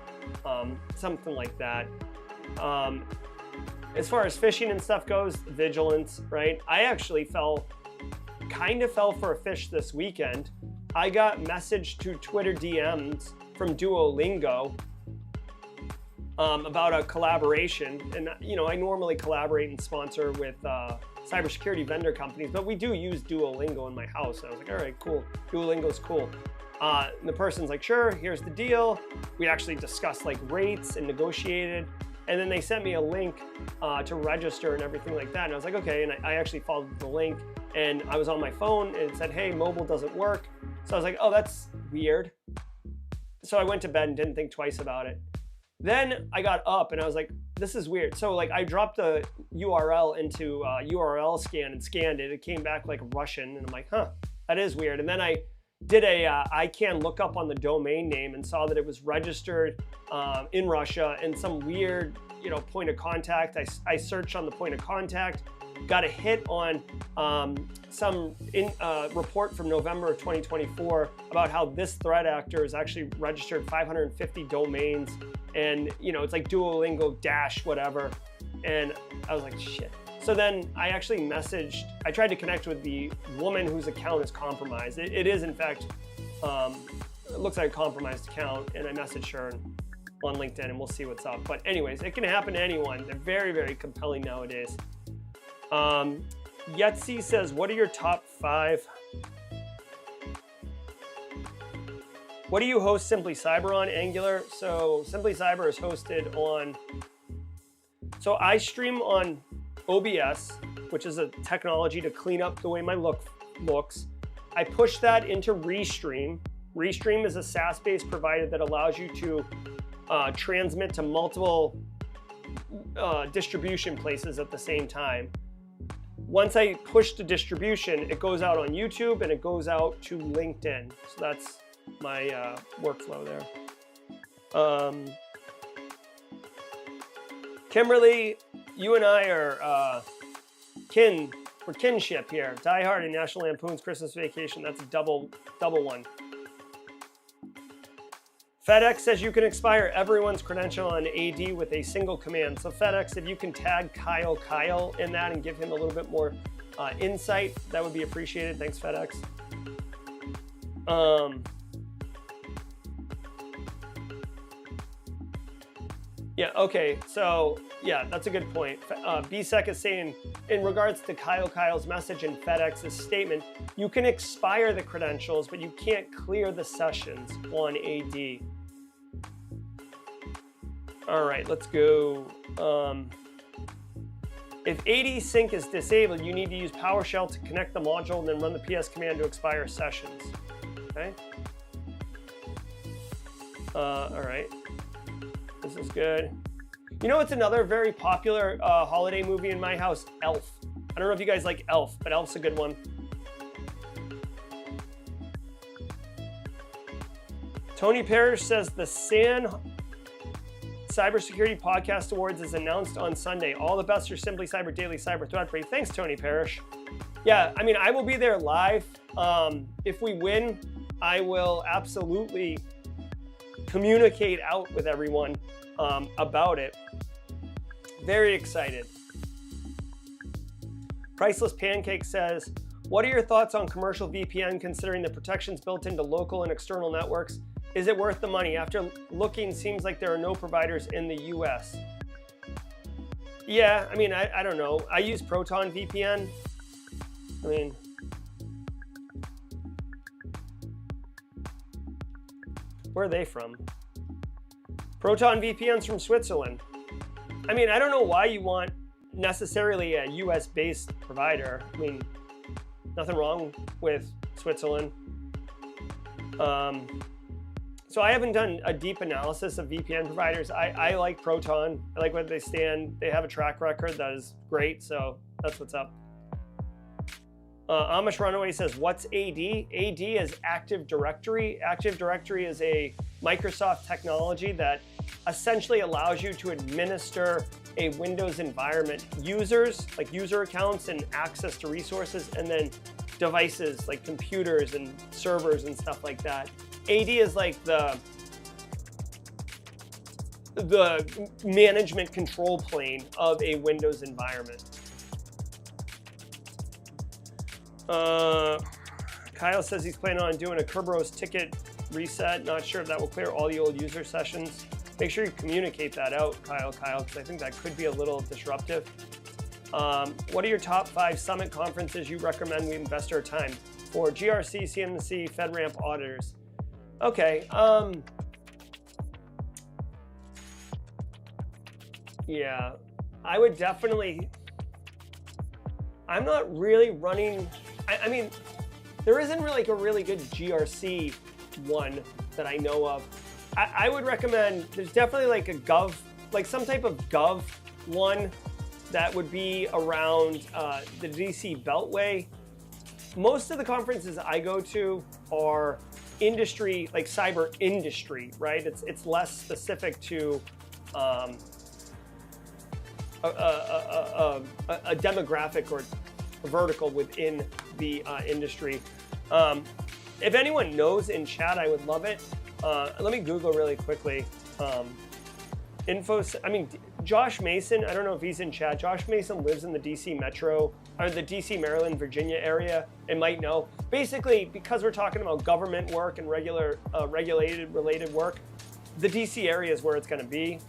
something like that. As far as phishing and stuff goes, vigilance, right? I actually kind of fell for a fish this weekend. I got messaged to Twitter DMs from Duolingo about a collaboration. And, you know, I normally collaborate and sponsor with cybersecurity vendor companies, but we do use Duolingo in my house. And I was like, all right, cool. Duolingo's cool. And the person's like, sure, here's the deal. We actually discussed like rates and negotiated. And then they sent me a link to register and everything like that. And I was like, okay. And I actually followed the link and I was on my phone and it said, hey, mobile doesn't work. So I was like, oh, that's weird. So I went to bed and didn't think twice about it. Then I got up and I was like, this is weird. So like I dropped the URL into URL scan and scanned it. It came back like Russian and I'm like, huh, that is weird. And then I did a ICANN lookup on the domain name and saw that it was registered in Russia and some weird, you know, point of contact. I searched on the point of contact, got a hit on some report from November of 2024 about how this threat actor has actually registered 550 domains and, you know, it's like Duolingo dash whatever. And I was like, shit. So then I actually I tried to connect with the woman whose account is compromised. It is, in fact, it looks like a compromised account, and I messaged her on LinkedIn, and we'll see what's up. But anyways, it can happen to anyone. They're very, very compelling nowadays. Yetzi says, what are your top 5? What do you host Simply Cyber on, Angular? So Simply Cyber is hosted on, so I stream on OBS, which is a technology to clean up the way my looks. I push that into Restream. Restream is a SaaS-based provider that allows you to transmit to multiple distribution places at the same time. Once I push the distribution, it goes out on YouTube and it goes out to LinkedIn. So that's my workflow there. Kimberly, you and I are we're kinship here. Die Hard and National Lampoon's Christmas Vacation. That's a double one. FedEx says you can expire everyone's credential on AD with a single command. So FedEx, if you can tag Kyle in that and give him a little bit more insight, that would be appreciated. Thanks, FedEx. Yeah, okay, so yeah, that's a good point. BSEC is saying, in regards to Kyle's message in FedEx's statement, you can expire the credentials, but you can't clear the sessions on AD. All right, let's go. If AD sync is disabled, you need to use PowerShell to connect the module and then run the PS command to expire sessions, okay? All right. This is good. You know what's another very popular holiday movie in my house? Elf. I don't know if you guys like Elf, but Elf's a good one. Tony Parrish says the SAN Cybersecurity Podcast Awards is announced on Sunday. All the best for Simply Cyber Daily Cyber Threat Brief. Thanks, Tony Parrish. Yeah, I mean, I will be there live. If we win, I will absolutely communicate out with everyone about it. Very excited. Priceless Pancake says, what are your thoughts on commercial VPN considering the protections built into local and external networks? Is it worth the money? After looking, seems like there are no providers in the US. Yeah, I mean, I don't know. I use Proton VPN. I mean, where are they from? Proton VPN's from Switzerland. I mean, I don't know why you want necessarily a US-based provider. I mean, nothing wrong with Switzerland. So I haven't done a deep analysis of VPN providers. I like Proton. I like where they stand. They have a track record that is great, so that's what's up. Amish Runaway says, what's AD? AD is Active Directory. Active Directory is a Microsoft technology that essentially allows you to administer a Windows environment. Users, like user accounts and access to resources, and then devices like computers and servers and stuff like that. AD is like the management control plane of a Windows environment. Kyle says he's planning on doing a Kerberos ticket reset. Not sure if that will clear all the old user sessions. Make sure you communicate that out, Kyle, because I think that could be a little disruptive. What are your top 5 summit conferences you recommend we invest our time for? GRC, CMC, FedRAMP, auditors. Okay. Yeah, I would definitely. I'm not really running. I mean, there isn't really like a really good GRC one that I know of. I would recommend. There's definitely like a gov, like some type of gov one that would be around the DC Beltway. Most of the conferences I go to are industry, like cyber industry, right? It's less specific to a demographic or a vertical within the industry. If anyone knows in chat, I would love it. Let me Google really quickly. Josh Mason, I don't know if he's in chat. Josh Mason lives in the DC Metro, or the DC, Maryland, Virginia area, and might know. Basically, because we're talking about government work and related work, the DC area is where it's going to be.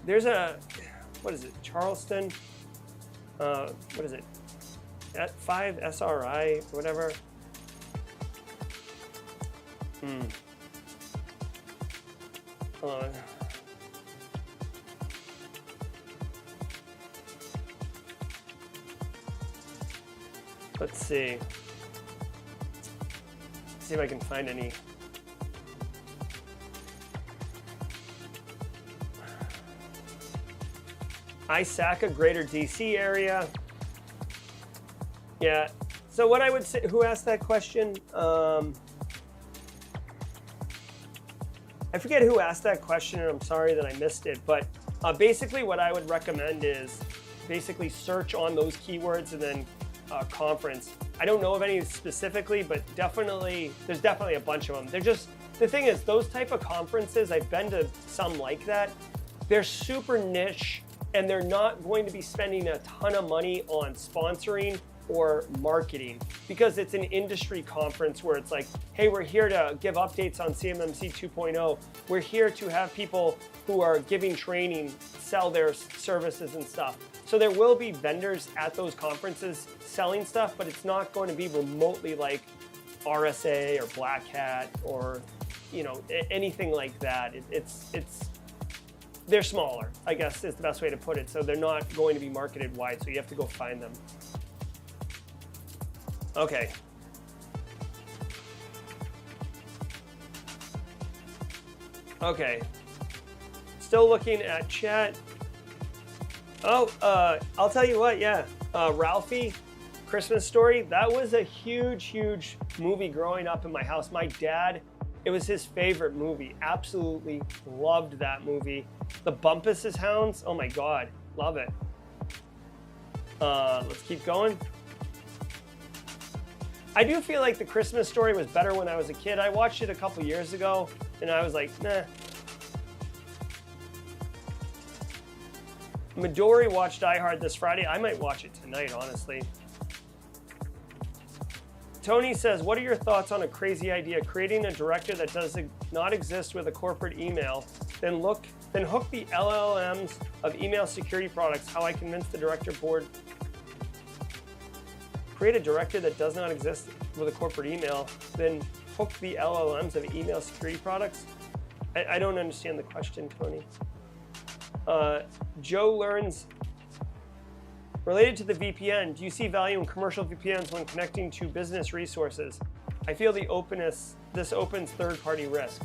There's a, what is it, Charleston? What is it? At 5 SRI, whatever. Let's see. See if I can find any. ISACA, Greater DC area. Yeah. So what I would say, who asked that question? I forget who asked that question, and I'm sorry that I missed it. But basically what I would recommend is basically search on those keywords and then conference. I don't know of any specifically, but there's definitely a bunch of them. They're just, the thing is, those type of conferences, I've been to some like that, they're super niche, and they're not going to be spending a ton of money on sponsoring or marketing, because it's an industry conference where it's like, hey, we're here to give updates on CMMC 2.0. We're here to have people who are giving training sell their services and stuff. So there will be vendors at those conferences selling stuff, but it's not going to be remotely like RSA or Black Hat or, you know, anything like that. They're smaller, I guess is the best way to put it. So they're not going to be marketed wide, so you have to go find them. Okay. Okay. Still looking at chat. Oh, I'll tell you what, yeah. Ralphie, Christmas Story, that was a huge, huge movie growing up in my house. My dad, it was his favorite movie. Absolutely loved that movie. The Bumpus's Hounds, oh my God, love it. Let's keep going. I do feel like The Christmas Story was better when I was a kid. I watched it a couple years ago, and I was like, nah. Midori watched Die Hard this Friday. I might watch it tonight, honestly. Tony says, what are your thoughts on a crazy idea? Creating a directory that does not exist with a corporate email, then hook the LLMs of email security products. How I convinced the director board. Create a directory that does not exist with a corporate email, then hook the LLMs of email security products. I don't understand the question, Tony. Joe learns, related to the VPN, do you see value in commercial VPNs when connecting to business resources? I feel this opens third-party risk.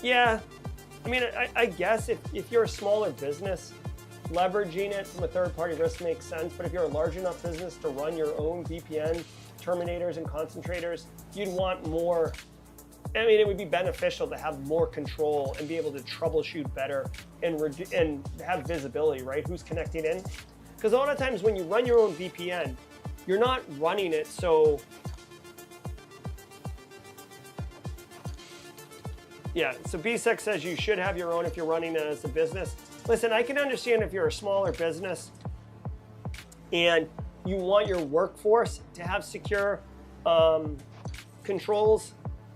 Yeah, I mean, I guess if you're a smaller business, leveraging it from a third-party risk makes sense, but if you're a large enough business to run your own VPN terminators and concentrators, you'd want more. I mean, it would be beneficial to have more control and be able to troubleshoot better and have visibility, right? Who's connecting in? Because a lot of times when you run your own VPN, you're not running it so. Yeah, so BSEC says you should have your own if you're running it as a business. Listen, I can understand if you're a smaller business and you want your workforce to have secure controls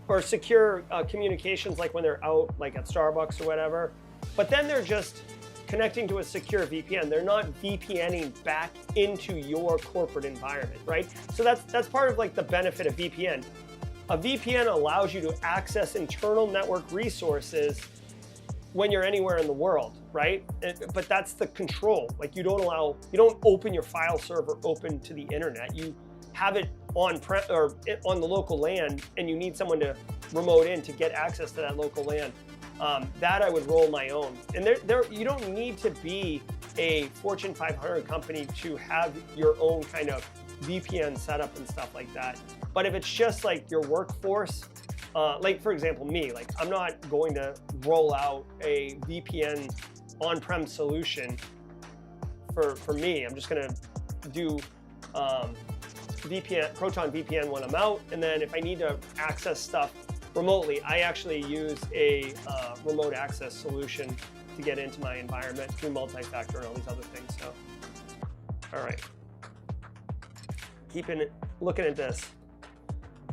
or secure communications, like when they're out, like at Starbucks or whatever. But then they're just connecting to a secure VPN. They're not VPNing back into your corporate environment, right? So that's part of like the benefit of VPN. A VPN allows you to access internal network resources when you're anywhere in the world, right? But that's the control. Like you don't open your file server open to the internet. You have it on-prem or on the local LAN, and you need someone to remote in to get access to that local LAN. That I would roll my own. And you don't need to be a Fortune 500 company to have your own kind of VPN setup and stuff like that. But if it's just like your workforce, like for example, me, like I'm not going to roll out a VPN on-prem solution for me. I'm just gonna do Proton VPN when I'm out, and then if I need to access stuff remotely, I actually use a remote access solution to get into my environment through multi-factor and all these other things. So, all right, looking at this.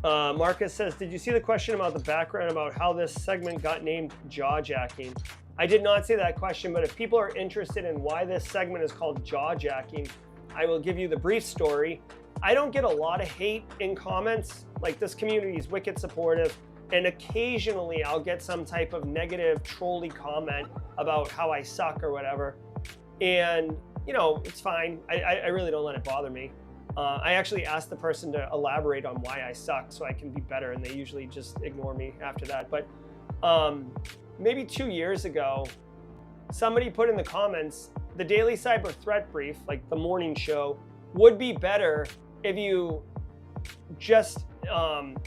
Marcus says, did you see the question about the background about how this segment got named jaw jacking? I did not see that question, but if people are interested in why this segment is called jaw jacking, I will give you the brief story. I don't get a lot of hate in comments. Like, this community is wicked supportive, and occasionally I'll get some type of negative trolly comment about how I suck or whatever. And you know, it's fine. I really don't let it bother me. I actually asked the person to elaborate on why I suck so I can be better, and they usually just ignore me after that. But maybe 2 years ago, somebody put in the comments, the Daily Cyber Threat Brief, like the morning show, would be better if you just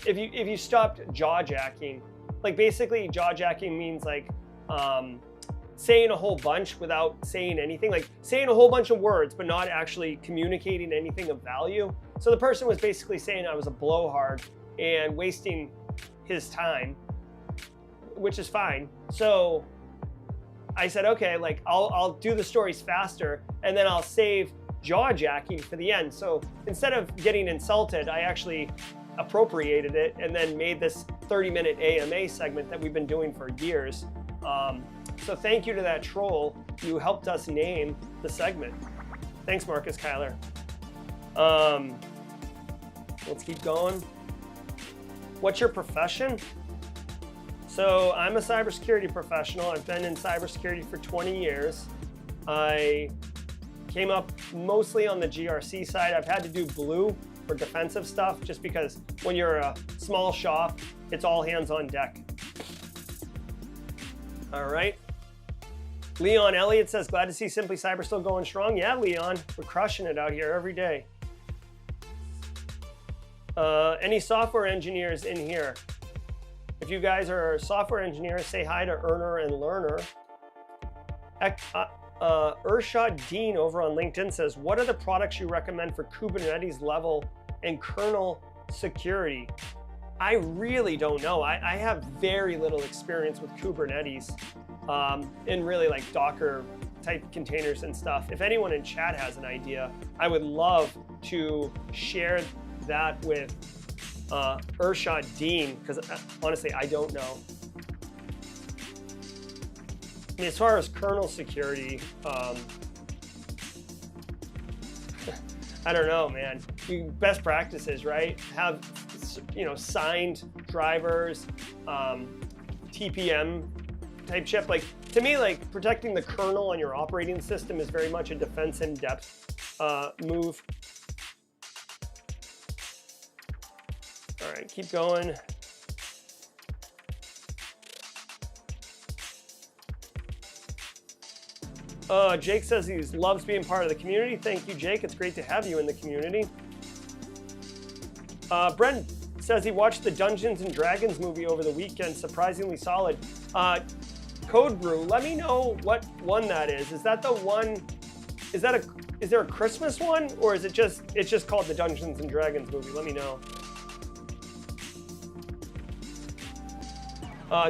if you stopped jaw jacking. Like basically jaw jacking means like saying a whole bunch without saying anything, like saying a whole bunch of words but not actually communicating anything of value. So the person was basically saying I was a blowhard and wasting his time, which is fine. So I said, okay, like I'll do the stories faster, and then I'll save jaw jacking for the end. So instead of getting insulted, I actually appropriated it and then made this 30-minute AMA segment that we've been doing for years. So thank you to that troll. You helped us name the segment. Thanks, Marcus Kyler. Let's keep going. What's your profession? So I'm a cybersecurity professional. I've been in cybersecurity for 20 years. I came up mostly on the GRC side. I've had to do blue for defensive stuff just because when you're a small shop, it's all hands on deck. All right. Leon Elliott says, glad to see Simply Cyber still going strong. Yeah, Leon, we're crushing it out here every day. Any software engineers in here? If you guys are software engineers, say hi to Earner and Learner. Urshad Dean over on LinkedIn says, what are the products you recommend for Kubernetes level and kernel security? I really don't know. I have very little experience with Kubernetes and really like Docker type containers and stuff. If anyone in chat has an idea, I would love to share that with Urshad Dean, because honestly, I don't know. I mean, as far as kernel security, I don't know, man. Best practices, right? Have, you know, signed drivers, TPM type chip. Like, to me, like protecting the kernel on your operating system is very much a defense in depth move. All right, keep going. Jake says he loves being part of the community. Thank you, Jake. It's great to have you in the community. Brent says he watched the Dungeons and Dragons movie over the weekend. Surprisingly solid. Code Brew, let me know what one that is. Is that the one? Is there a Christmas one, or is it's just called the Dungeons and Dragons movie? Let me know.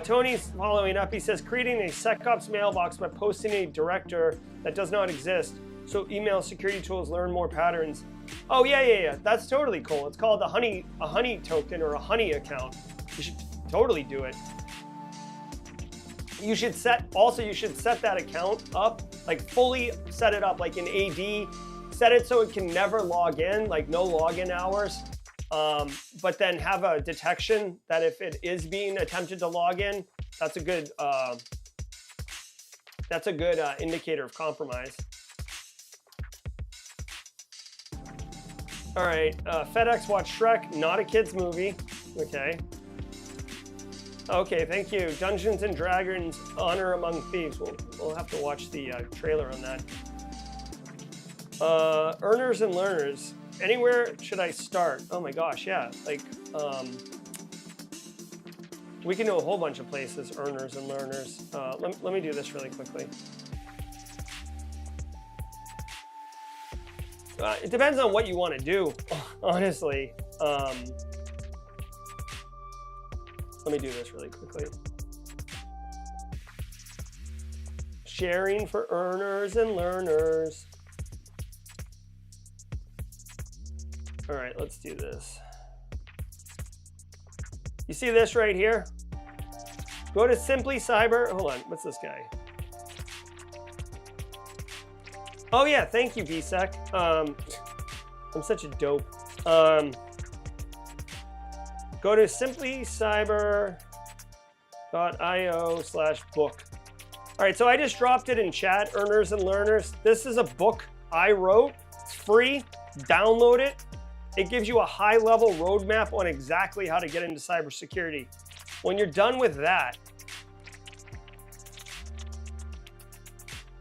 Tony's following up. He says, creating a SecOps mailbox by posting a director that does not exist. So email security tools learn more patterns. Oh, yeah. That's totally cool. It's called a honey token or a honey account. You should totally do it. You should set that account up, like fully set it up like in AD. Set it so it can never log in, like no login hours. But then have a detection that if it is being attempted to log in, that's a good indicator of compromise. All right, FedEx watched Shrek, not a kid's movie. Okay, thank you. Dungeons and Dragons, Honor Among Thieves. We'll have to watch the trailer on that. Earners and learners. Anywhere should I start? Oh my gosh, yeah. Like, we can do a whole bunch of places, earners and learners. Let me do this really quickly. It depends on what you want to do, honestly. Let me do this really quickly. Sharing for earners and learners. All right, let's do this. You see this right here? Go to Simply Cyber. Hold on, what's this guy? Oh yeah, thank you, VSEC. I'm such a dope. Go to simplycyber.io/book. All right, so I just dropped it in chat, earners and learners. This is a book I wrote. It's free. Download it. It gives you a high-level roadmap on exactly how to get into cybersecurity. When you're done with that,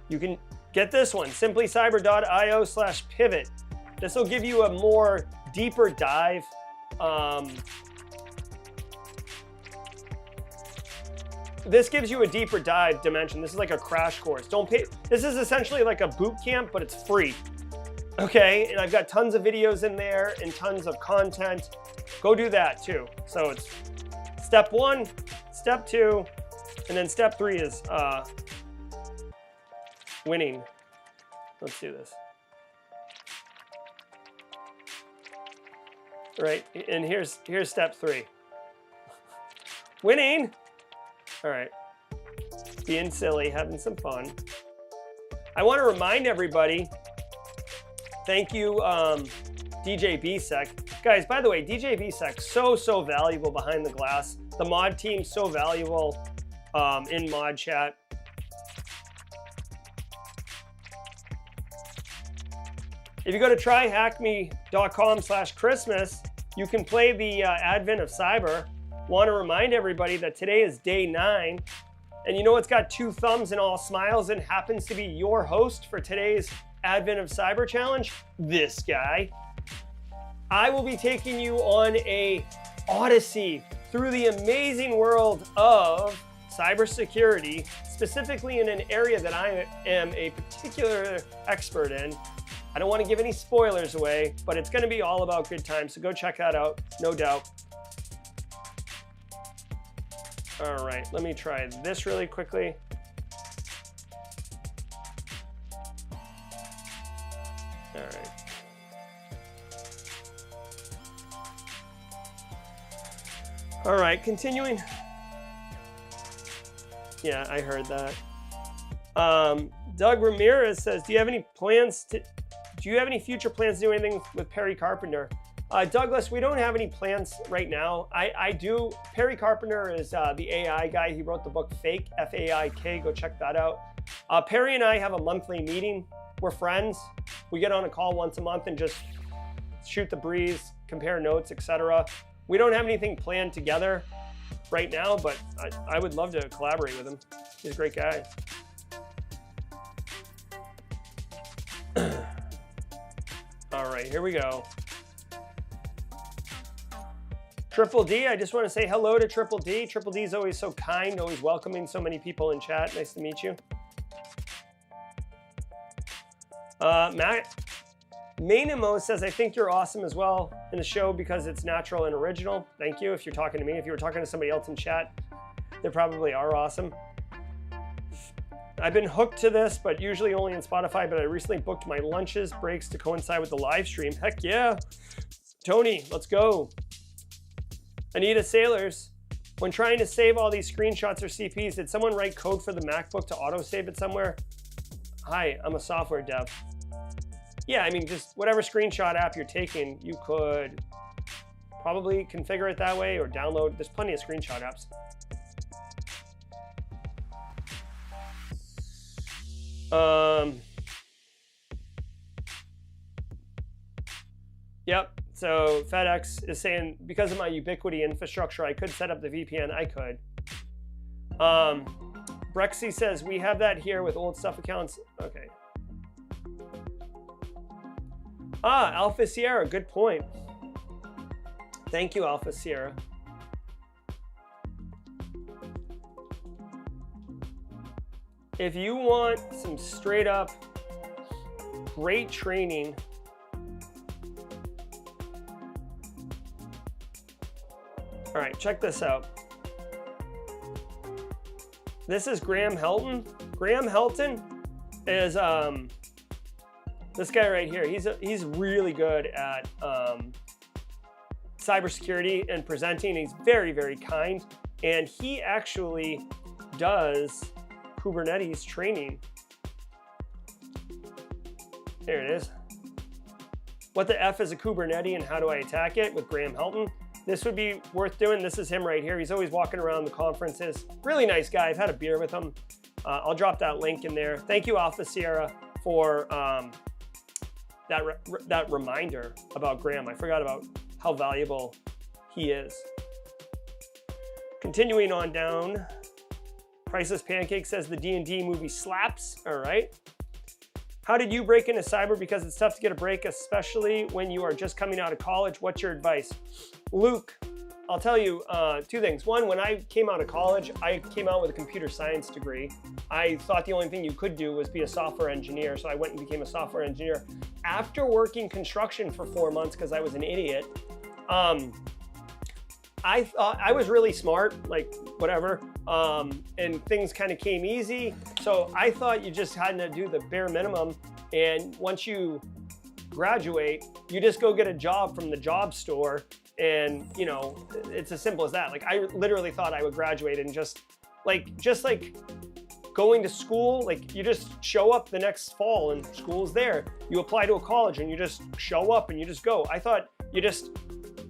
you can get this one, simplycyber.io/pivot. This will give you a more deeper dive. This gives you a deeper dive dimension. This is like a crash course. Don't pay. This is essentially like a boot camp, but it's free. Okay, and I've got tons of videos in there and tons of content. Go do that too. So it's step 1, step 2, and then step 3 is winning. Let's do this. All right, and here's step 3. Winning. All right, being silly, having some fun. I want to remind everybody, thank you, DJ BSEC. Guys, by the way, DJ BSEC, so valuable behind the glass. The mod team, so valuable in mod chat. If you go to tryhackme.com/Christmas, you can play the Advent of Cyber. Want to remind everybody that today is day 9. And you know what's got 2 thumbs and all smiles and happens to be your host for today's Advent of Cyber Challenge? This guy. I will be taking you on a odyssey through the amazing world of cybersecurity, specifically in an area that I am a particular expert in. I don't want to give any spoilers away, but it's going to be all about good times, so go check that out, no doubt. All right, let me try this really quickly. All right. All right, continuing. Yeah, I heard that. Doug Ramirez says, do you have any future plans to do anything with Perry Carpenter? Douglas, we don't have any plans right now. I do. Perry Carpenter is the AI guy. He wrote the book Fake, F-A-I-K. Go check that out. Perry and I have a monthly meeting. We're friends. We get on a call once a month and just shoot the breeze, compare notes, etc. We don't have anything planned together right now, but I would love to collaborate with him. He's a great guy. All right, here we go. Triple D, I just want to say hello to Triple D. Triple D is always so kind, always welcoming so many people in chat. Nice to meet you. Matt Mainimo says, I think you're awesome as well in the show because it's natural and original. Thank you. If you're talking to me, if you were talking to somebody else in chat, they probably are awesome. I've been hooked to this, but usually only in Spotify, but I recently booked my lunches breaks to coincide with the live stream. Heck yeah. Tony, let's go. Anita Sailors, when trying to save all these screenshots or CPs, did someone write code for the MacBook to auto-save it somewhere? Hi, I'm a software dev. Yeah, I mean, just whatever screenshot app you're taking, you could probably configure it that way or download. There's plenty of screenshot apps. Yep. So FedEx is saying, because of my Ubiquity infrastructure, I could set up the VPN. I could. Brexy says, we have that here with old stuff accounts. Okay. Alpha Sierra, good point. Thank you, Alpha Sierra. If you want some straight up great training, all right, check this out. This is Graham Helton. Graham Helton is this guy right here. He's really good at cybersecurity and presenting. He's very, very kind, and he actually does Kubernetes training. There it is. What the F is a Kubernetes and how do I attack it with Graham Helton? This would be worth doing. This is him right here. He's always walking around the conferences. Really nice guy. I've had a beer with him. I'll drop that link in there. Thank you, Alpha Sierra, for that reminder about Graham. I forgot about how valuable he is. Continuing on down, Priceless Pancake says the D&D movie slaps. All right. How did you break into cyber? Because it's tough to get a break, especially when you are just coming out of college. What's your advice? Luke, I'll tell you two things. One, when I came out of college, I came out with a computer science degree. I thought the only thing you could do was be a software engineer, so I went and became a software engineer. After working construction for 4 months, because I was an idiot, I thought I was really smart, like whatever, and things kind of came easy. So I thought you just had to do the bare minimum, and once you graduate, you just go get a job from the job store, and you know, it's as simple as that. Like I literally thought I would graduate and just like going to school, like you just show up the next fall and school's there. You apply to a college and you just show up and you just go. I thought you just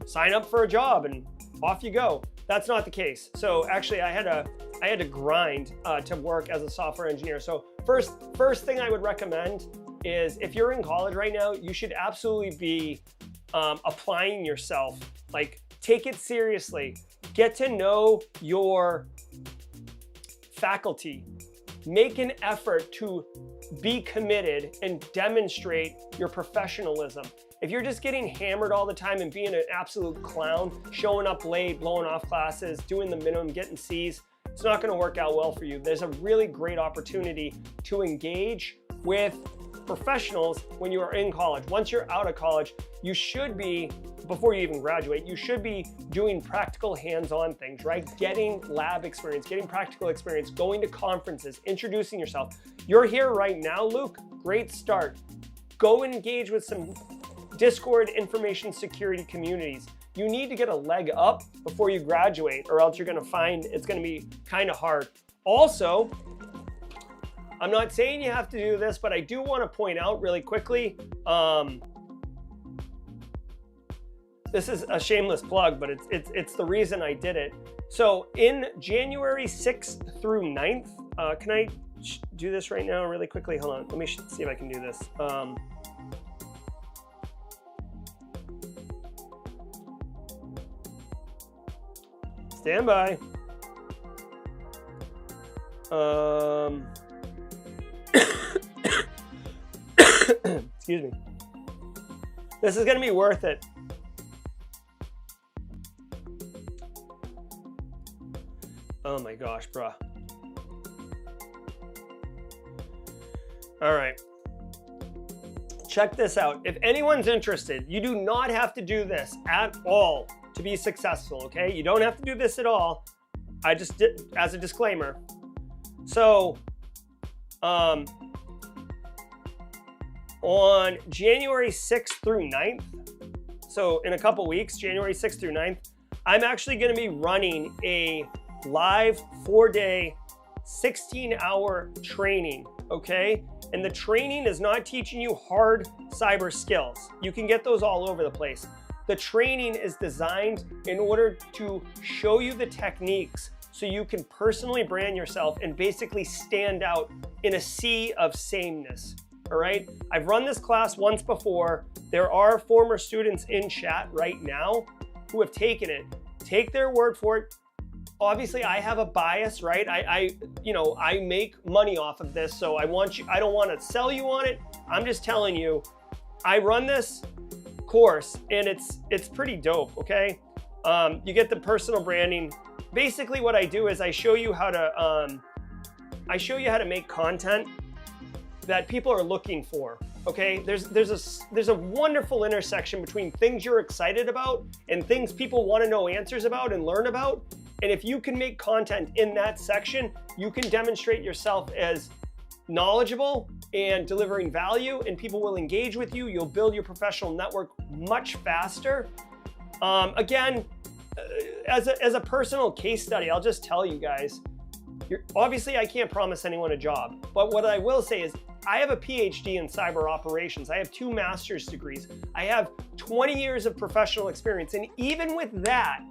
sign up for a job and off you go. That's not the case. So actually I had to grind to work as a software engineer. So first thing I would recommend is if you're in college right now, you should absolutely be applying yourself. Like take it seriously. Get to know your faculty. Make an effort to be committed and demonstrate your professionalism. If you're just getting hammered all the time and being an absolute clown, showing up late, blowing off classes, doing the minimum, getting C's, it's not going to work out well for you. There's a really great opportunity to engage with professionals when you are in college. Once you're out of college, you should be, before you even graduate, you should be doing practical hands-on things, right? Getting lab experience, getting practical experience, going to conferences, introducing yourself. You're here right now, Luke. Great start. Go engage with some Discord information security communities. You need to get a leg up before you graduate, or else you're going to find it's going to be kind of hard. Also, I'm not saying you have to do this, but I do want to point out really quickly, this is a shameless plug, but it's the reason I did it. So in January 6th through 9th, can I do this right now really quickly? Hold on, let me see if I can do this. Stand by. Excuse me. This is gonna be worth it. Oh my gosh, bruh. All right. Check this out. If anyone's interested, you do not have to do this at all to be successful, okay? You don't have to do this at all. I just did as a disclaimer. So, on January 6th through 9th, so in a couple weeks, January 6th through 9th, I'm actually going to be running a live 4-day, 16-hour training, okay? And the training is not teaching you hard cyber skills. You can get those all over the place. The training is designed in order to show you the techniques so you can personally brand yourself and basically stand out in a sea of sameness. All right, I've run this class once before. There are former students in chat right now who have taken it. Take their word for it. Obviously, I have a bias, right? I make money off of this, so I don't want to sell you on it. I'm just telling you, I run this course and it's pretty dope. Okay, you get the personal branding. Basically, what I do is I show you how to make content that people are looking for. Okay, there's a wonderful intersection between things you're excited about and things people want to know answers about and learn about. And if you can make content in that section, you can demonstrate yourself as knowledgeable and delivering value, and people will engage with you. You'll build your professional network much faster. Again, as a personal case study, I'll just tell you guys, obviously I can't promise anyone a job, but what I will say is I have a PhD in cyber operations. I have 2 master's degrees. I have 20 years of professional experience. And even with that,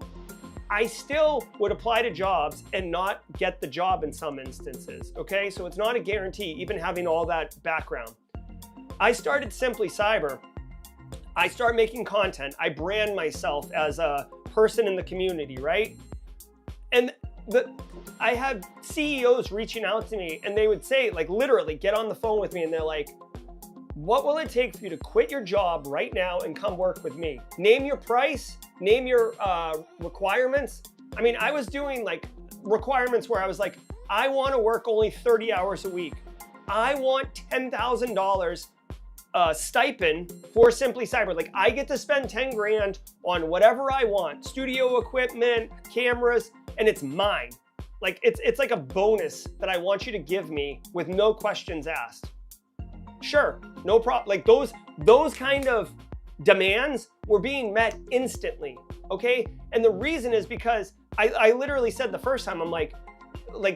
I still would apply to jobs and not get the job in some instances, okay? So it's not a guarantee, even having all that background. I started Simply Cyber. I start making content. I brand myself as a person in the community, right? And I had CEOs reaching out to me and they would say, like, literally get on the phone with me and they're like, what will it take for you to quit your job right now and come work with me? Name your price, name your requirements. I mean, I was doing like requirements where I was like, I want to work only 30 hours a week. I want $10,000 stipend for Simply Cyber. Like, I get to spend 10 grand on whatever I want, studio equipment, cameras, and it's mine. Like, it's like a bonus that I want you to give me with no questions asked. Sure, no problem. Like those kind of demands were being met instantly, okay? And the reason is because I literally said the first time, I'm like,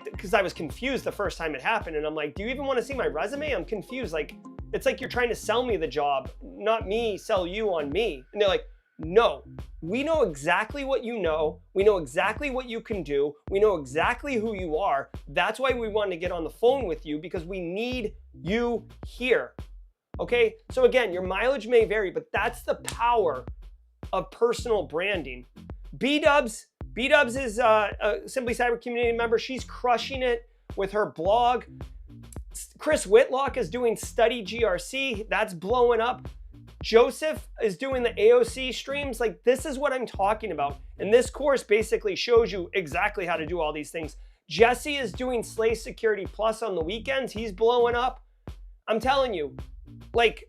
because I was confused the first time it happened, and I'm like, do you even want to see my resume? I'm confused. Like, it's like you're trying to sell me the job, not me sell you on me. And they're like, no, we know exactly what you know. We know exactly what you can do. We know exactly who you are. That's why we want to get on the phone with you, because we need you here. Okay, so again, your mileage may vary, but that's the power of personal branding. B-Dubs is a Simply Cyber community member. She's crushing it with her blog. Chris Whitlock is doing Study GRC. That's blowing up. Joseph is doing the AOC streams. Like, this is what I'm talking about. And this course basically shows you exactly how to do all these things. Jesse is doing Slay Security Plus on the weekends. He's blowing up. I'm telling you, like,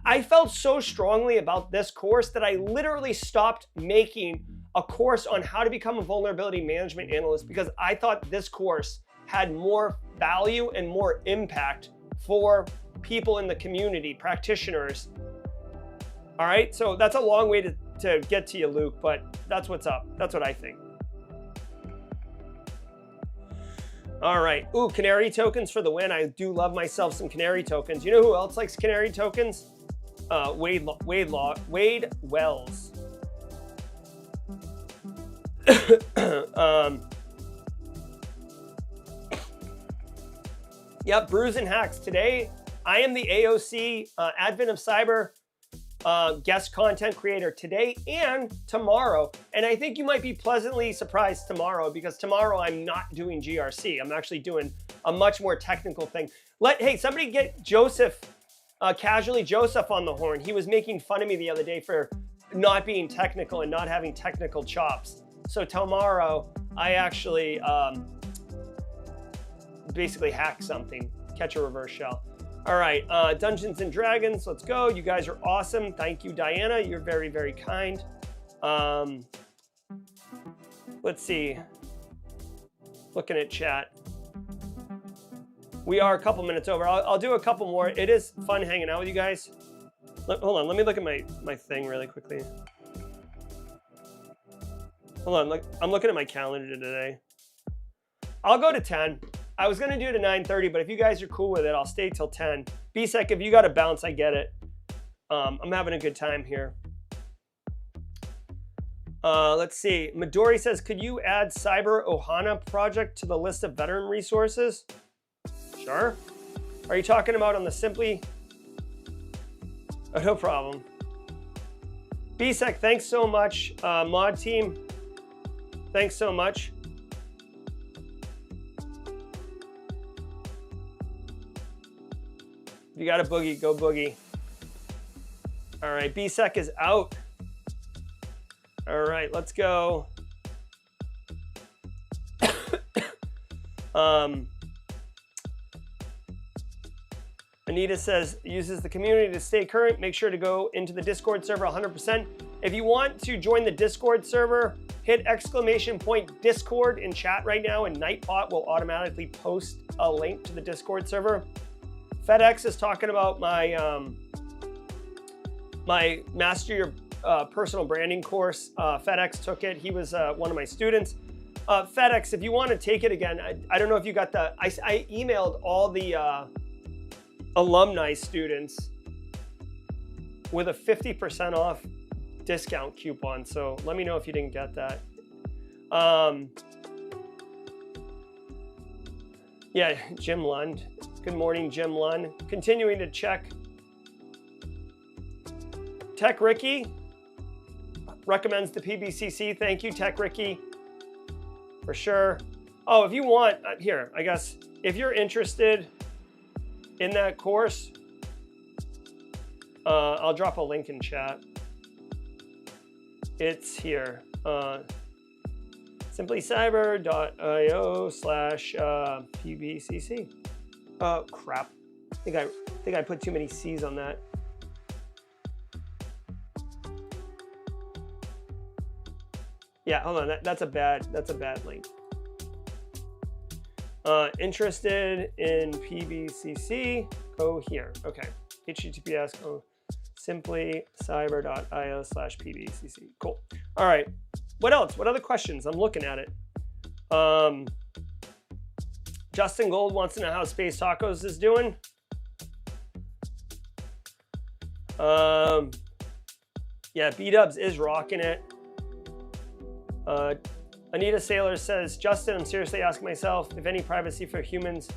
I felt so strongly about this course that I literally stopped making a course on how to become a vulnerability management analyst, because I thought this course had more value and more impact for people in the community, practitioners. All right, so that's a long way to get to you, Luke, but that's what's up. That's what I think. All right, ooh, Canary tokens for the win. I do love myself some Canary tokens. You know who else likes Canary tokens? Wade Wells. Yep, brews and hacks. Today, I am the AOC Advent of Cyber guest content creator today and tomorrow. And I think you might be pleasantly surprised tomorrow, because tomorrow I'm not doing GRC. I'm actually doing a much more technical thing. Hey, somebody get Joseph, Casually Joseph on the horn. He was making fun of me the other day for not being technical and not having technical chops. So tomorrow, I actually basically hack something, catch a reverse shell. All right, Dungeons and Dragons, let's go. You guys are awesome. Thank you, Diana. You're very, very kind. Let's see. Looking at chat. We are a couple minutes over. I'll do a couple more. It is fun hanging out with you guys. Hold on, let me look at my thing really quickly. Hold on, I'm looking at my calendar today. I'll go to 10. I was gonna do it at 9:30, but if you guys are cool with it, I'll stay till 10. BSEC, if you gotta bounce, I get it. I'm having a good time here. Let's see. Midori says, could you add Cyber Ohana project to the list of veteran resources? Sure. Are you talking about on the Simply? Oh, no problem. BSEC, thanks so much. Mod team, thanks so much. If you got a boogie, go boogie. All right, BSEC is out. All right, let's go. Anita says, uses the community to stay current. Make sure to go into the Discord server 100%. If you want to join the Discord server, hit !Discord in chat right now, and Nightbot will automatically post a link to the Discord server. FedEx is talking about my my Master Your Personal Branding course. FedEx took it. He was one of my students. FedEx, if you want to take it again, I don't know if you got the, I emailed all the alumni students with a 50% off discount coupon. So let me know if you didn't get that. Yeah, Jim Lund. Good morning, Jim Lund. Continuing to check. Tech Ricky recommends the PBCC. Thank you, Tech Ricky, for sure. Oh, if you want, here, I guess, if you're interested in that course, I'll drop a link in chat. It's here. simplycyber.io/PBCC. Oh, crap. I think I put too many C's on that. Yeah, hold on. That's a bad link. Interested in PBCC? Go here. Okay. HTTPS. Go simplycyber.io/PBCC. Cool. All right. What else? What other questions? I'm looking at it. Justin Gold wants to know how Space Tacos is doing. Yeah, B-Dubs is rocking it. Anita Sailor says, Justin, I'm seriously asking myself if any privacy for humans.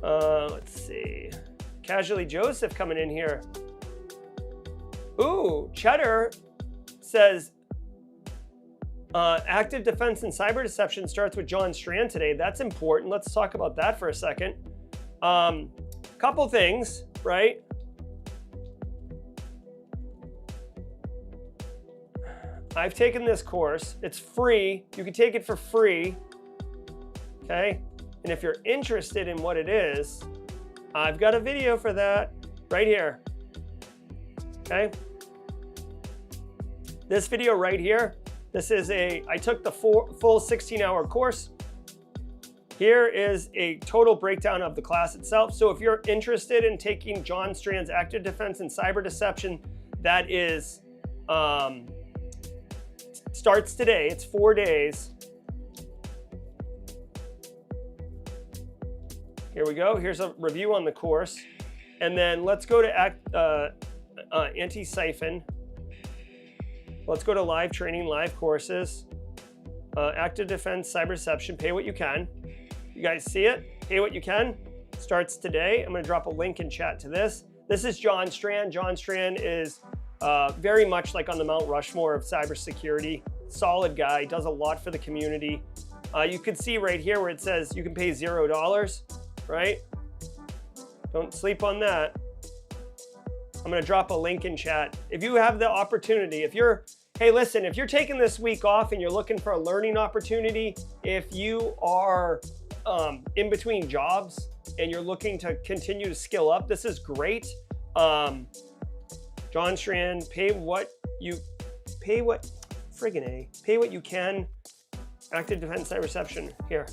Let's see. Casually Joseph coming in here. Ooh, Cheddar says, active defense and cyber deception starts with John Strand today. That's important. Let's talk about that for a second. Couple things, right? I've taken this course. It's free. You can take it for free. Okay? And if you're interested in what it is, I've got a video for that right here. Okay? This video right here, this is I took the full 16-hour course. Here is a total breakdown of the class itself. So if you're interested in taking John Strand's Active Defense and Cyber Deception, that is, starts today. It's 4 days. Here we go. Here's a review on the course. And then let's go to Antisyphon. Let's go to live training, live courses, active defense, cyberception, pay what you can. You guys see it? Pay what you can. Starts today. I'm going to drop a link in chat to this. This is John Strand. John Strand is very much like on the Mount Rushmore of cybersecurity. Solid guy, does a lot for the community. You can see right here where it says you can pay $0, right? Don't sleep on that. I'm going to drop a link in chat. If you have the opportunity, hey, listen, if you're taking this week off and you're looking for a learning opportunity, if you are in between jobs and you're looking to continue to skill up, this is great. John Strand, pay what you can. Active defense cyberception here.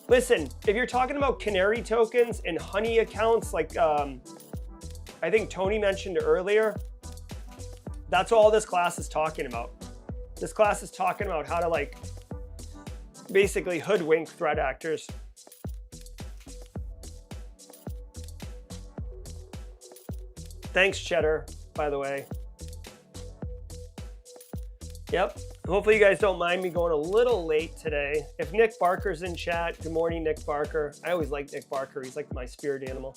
Listen, if you're talking about canary tokens and honey accounts, like I think Tony mentioned earlier, that's all this class is talking about. This class is talking about how to like basically hoodwink threat actors. Thanks, Cheddar, by the way. Yep. Hopefully you guys don't mind me going a little late today. If Nick Barker's in chat, good morning, Nick Barker. I always like Nick Barker. He's like my spirit animal.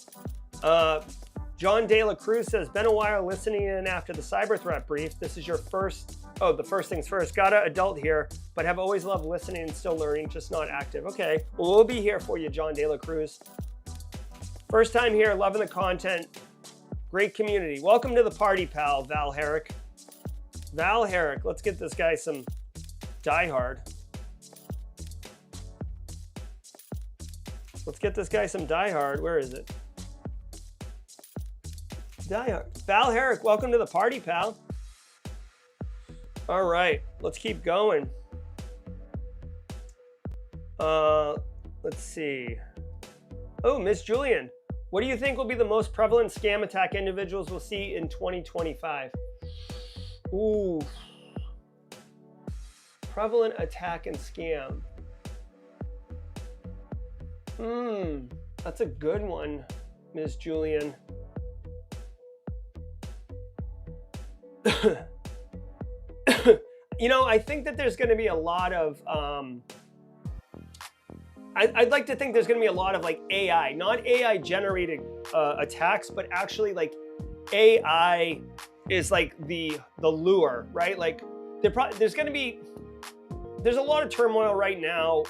John De La Cruz says, been a while listening in after the cyber threat brief. This is your first, the first things first. Got an adult here, but have always loved listening and still learning, just not active. Okay, well, we'll be here for you, John De La Cruz. First time here, loving the content. Great community. Welcome to the party, pal, Val Herrick. Val Herrick, let's get this guy some Die Hard. Let's get this guy some Die Hard. Where is it? Die Hard. Val Herrick, welcome to the party, pal. All right, let's keep going. Let's see. Oh, Miss Julian, what do you think will be the most prevalent scam attack individuals will see in 2025? Ooh. Prevalent attack and scam. That's a good one, Ms. Julian. You know, I think that there's going to be a lot of, I'd like to think there's going to be a lot of like AI, not AI generated attacks, but actually like AI is like the lure, right? Like there's a lot of turmoil right now.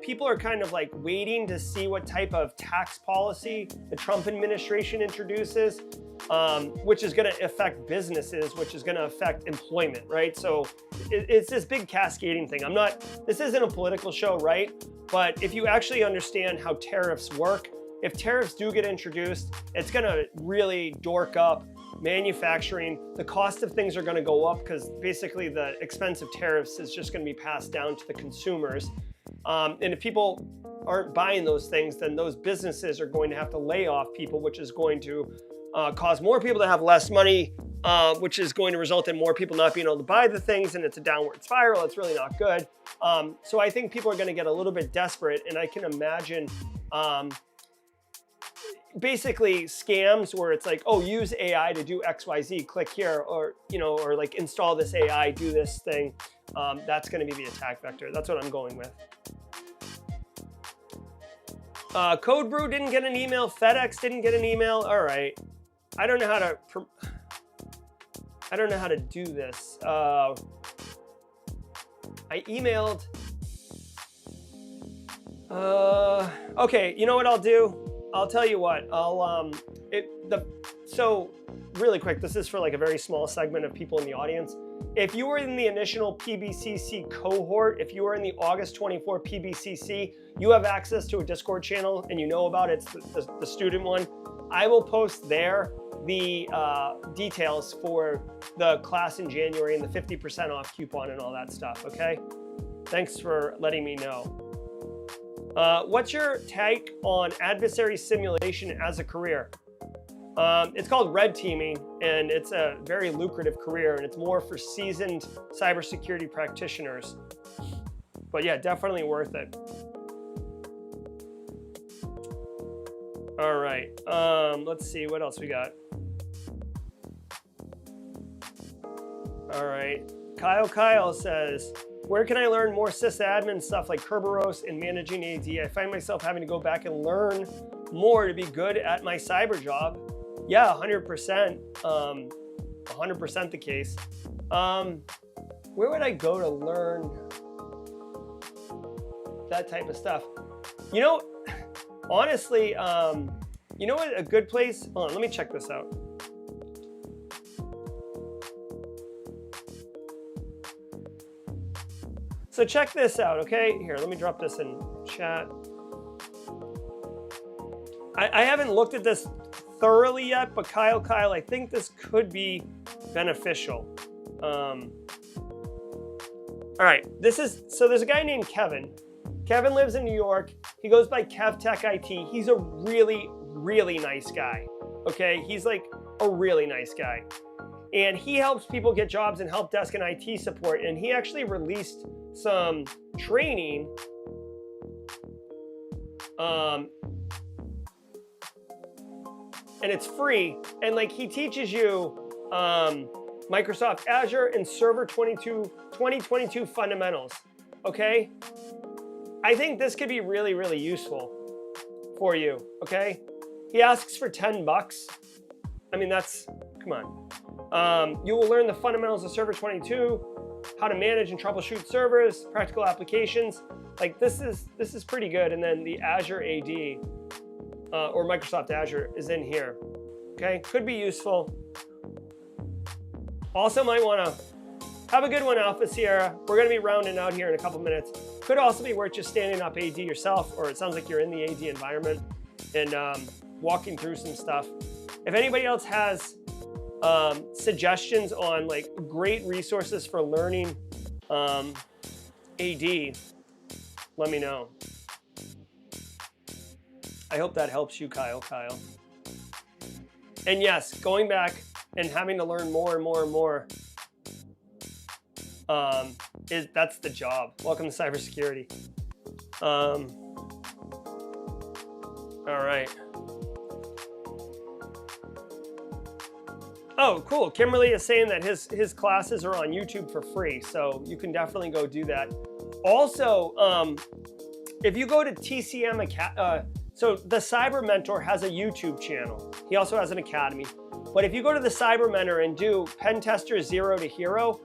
People are kind of like waiting to see what type of tax policy the Trump administration introduces, which is going to affect businesses, which is going to affect employment, right? So it's this big cascading thing. This isn't a political show, right? But if you actually understand how tariffs work, if tariffs do get introduced, it's going to really dork up manufacturing. The cost of things are going to go up because basically the expense of tariffs is just going to be passed down to the consumers. And if people aren't buying those things, then those businesses are going to have to lay off people, which is going to cause more people to have less money, which is going to result in more people not being able to buy the things, and it's a downward spiral. It's really not good. So I think people are going to get a little bit desperate, and I can imagine basically scams where it's like, oh, use AI to do XYZ, click here, or or like install this AI, do this thing. That's going to be the attack vector. That's what I'm going with. Code Brew didn't get an email. FedEx didn't get an email. All right. I don't know how to do this. I emailed. Okay, you know what I'll do? I'll tell you what. So really quick, this is for like a very small segment of people in the audience. If you were in the initial PBCC cohort, if you were in the August 24 PBCC, you have access to a Discord channel and you know about it. It's the student one. I will post there the details for the class in January and the 50% off coupon and all that stuff, okay? Thanks for letting me know. What's your take on adversary simulation as a career? It's called red teaming, and it's a very lucrative career, and it's more for seasoned cybersecurity practitioners. But yeah, definitely worth it. All right, let's see what else we got. All right, Kyle says, where can I learn more sysadmin stuff like Kerberos and managing AD? I find myself having to go back and learn more to be good at my cyber job. Yeah, 100%. 100% the case. Where would I go to learn that type of stuff? You know, honestly, you know what, a good place? Hold on, let me check this out. So check this out, okay? Here, let me drop this in chat. I haven't looked at this thoroughly yet, but Kyle, I think this could be beneficial. All right, so there's a guy named Kevin. Kevin lives in New York. He goes by KevTech IT. He's a really, really nice guy, okay? He's like a really nice guy. And he helps people get jobs in help desk and IT support. And he actually released some training and it's free. And like he teaches you Microsoft Azure and Server 2022 fundamentals, okay? I think this could be really, really useful for you, okay? He asks for $10. I mean, that's, come on. You will learn the fundamentals of Server 22, how to manage and troubleshoot servers, practical applications. Like this is pretty good. And then the Azure AD or Microsoft Azure is in here, okay? Could be useful. Also might wanna have a good one, Alpha Sierra. We're gonna be rounding out here in a couple minutes. Could also be worth just standing up AD yourself, or it sounds like you're in the AD environment and walking through some stuff. If anybody else has suggestions on like great resources for learning AD, let me know. I hope that helps you, Kyle. And yes, going back and having to learn more and more and more, that's the job. Welcome to cybersecurity. All right. Oh, cool. Kimberly is saying that his classes are on YouTube for free, so you can definitely go do that. Also, if you go to TCM so the Cyber Mentor has a YouTube channel. He also has an academy. But if you go to the Cyber Mentor and do Pen Tester 0 to Hero,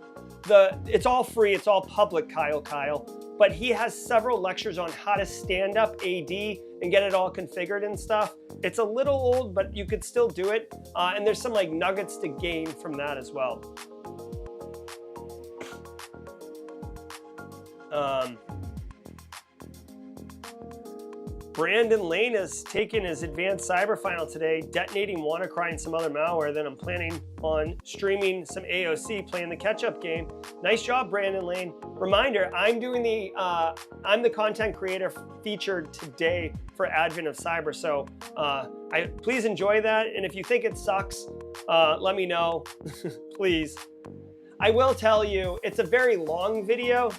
it's all free, it's all public, Kyle. But he has several lectures on how to stand up AD and get it all configured and stuff. It's a little old, but you could still do it. And there's some like nuggets to gain from that as well. Brandon Lane has taken his advanced cyber final today, detonating WannaCry and some other malware. Then I'm planning on streaming some AOC, playing the catch-up game. Nice job, Brandon Lane. Reminder, I'm the content creator featured today for Advent of Cyber. So please enjoy that. And if you think it sucks, let me know, please. I will tell you, it's a very long video,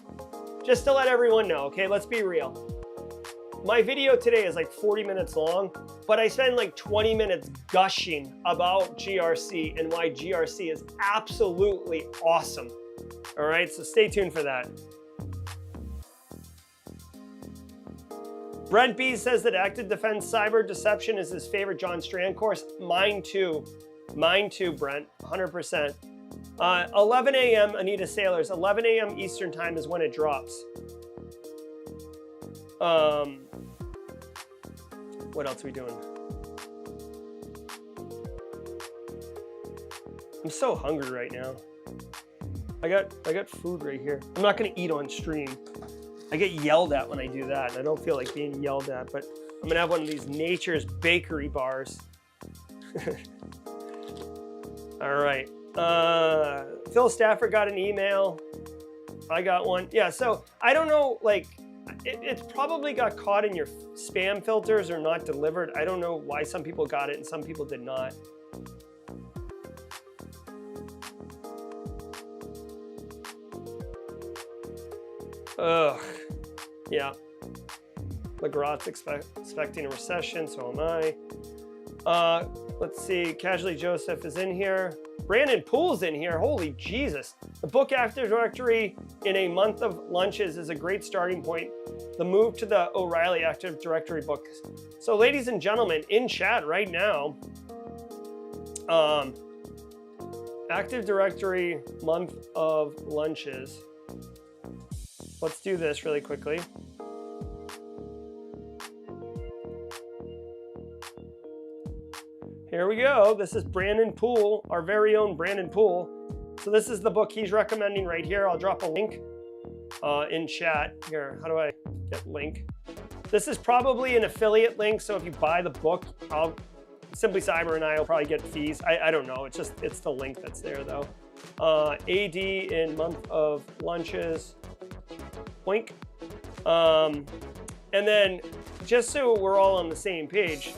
just to let everyone know, okay? Let's be real. My video today is like 40 minutes long, but I spend like 20 minutes gushing about GRC and why GRC is absolutely awesome. All right, so stay tuned for that. Brent B says that Active Defense Cyber Deception is his favorite John Strand course. Mine too, Brent, 100%. 11 a.m. Anita Sailors, 11 a.m. Eastern time is when it drops. What else are we doing? I'm so hungry right now. I got food right here. I'm not gonna eat on stream. I get yelled at when I do that, and I don't feel like being yelled at, but I'm gonna have one of these Nature's Bakery bars. All right. Phil Stafford got an email. I got one. Yeah, so I don't know, like, it's probably got caught in your spam filters or not delivered. I don't know why some people got it and some people did not. Ugh, yeah. LeGrat's expecting a recession, so am I. Let's see, Casually Joseph is in here. Brandon Poole's in here. Holy Jesus. The book Active Directory in a Month of Lunches is a great starting point. The move to the O'Reilly Active Directory book. So ladies and gentlemen, in chat right now, Active Directory Month of Lunches. Let's do this really quickly. Here we go. This is Brandon Poole, our very own Brandon Poole. So this is the book he's recommending right here. I'll drop a link in chat. Here, how do I get link? This is probably an affiliate link. So if you buy the book, Simply Cyber and I will probably get fees. I don't know. It's the link that's there though. AD in Month of Lunches. Boink. And then just so we're all on the same page,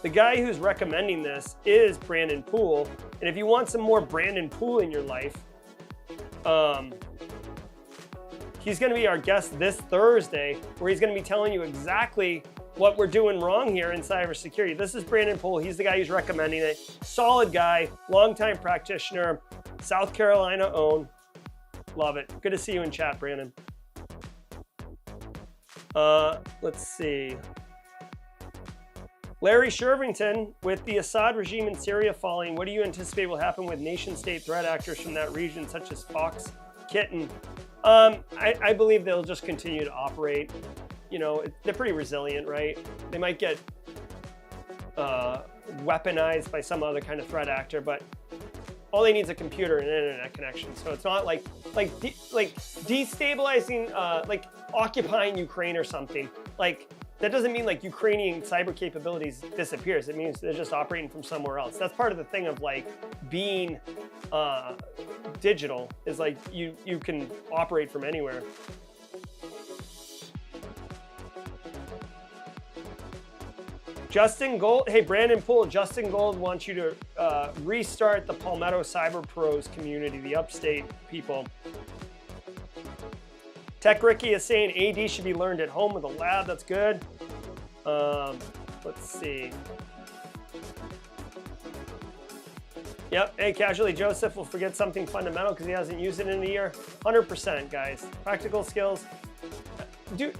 the guy who's recommending this is Brandon Poole. And if you want some more Brandon Poole in your life, he's going to be our guest this Thursday, where he's going to be telling you exactly what we're doing wrong here in cybersecurity. This is Brandon Poole. He's the guy who's recommending it. Solid guy, longtime practitioner, South Carolina owned. Love it. Good to see you in chat, Brandon. Let's see. Larry Shervington, with the Assad regime in Syria falling, what do you anticipate will happen with nation-state threat actors from that region, such as Fox, Kitten? I believe they'll just continue to operate. You know, they're pretty resilient, right? They might get weaponized by some other kind of threat actor, but all they need is a computer and an internet connection. So it's not like destabilizing, like occupying Ukraine or something. Like, that doesn't mean like Ukrainian cyber capabilities disappears. It means they're just operating from somewhere else. That's part of the thing of like being digital, is like you can operate from anywhere. Justin Gold, hey Brandon Poole, Justin Gold wants you to restart the Palmetto Cyber Pros community, the upstate people. Tech Ricky is saying AD should be learned at home with a lab. That's good. Let's see. Yep. Hey, Casually Joseph will forget something fundamental because he hasn't used it in a year. 100%, guys. Practical skills. Dude,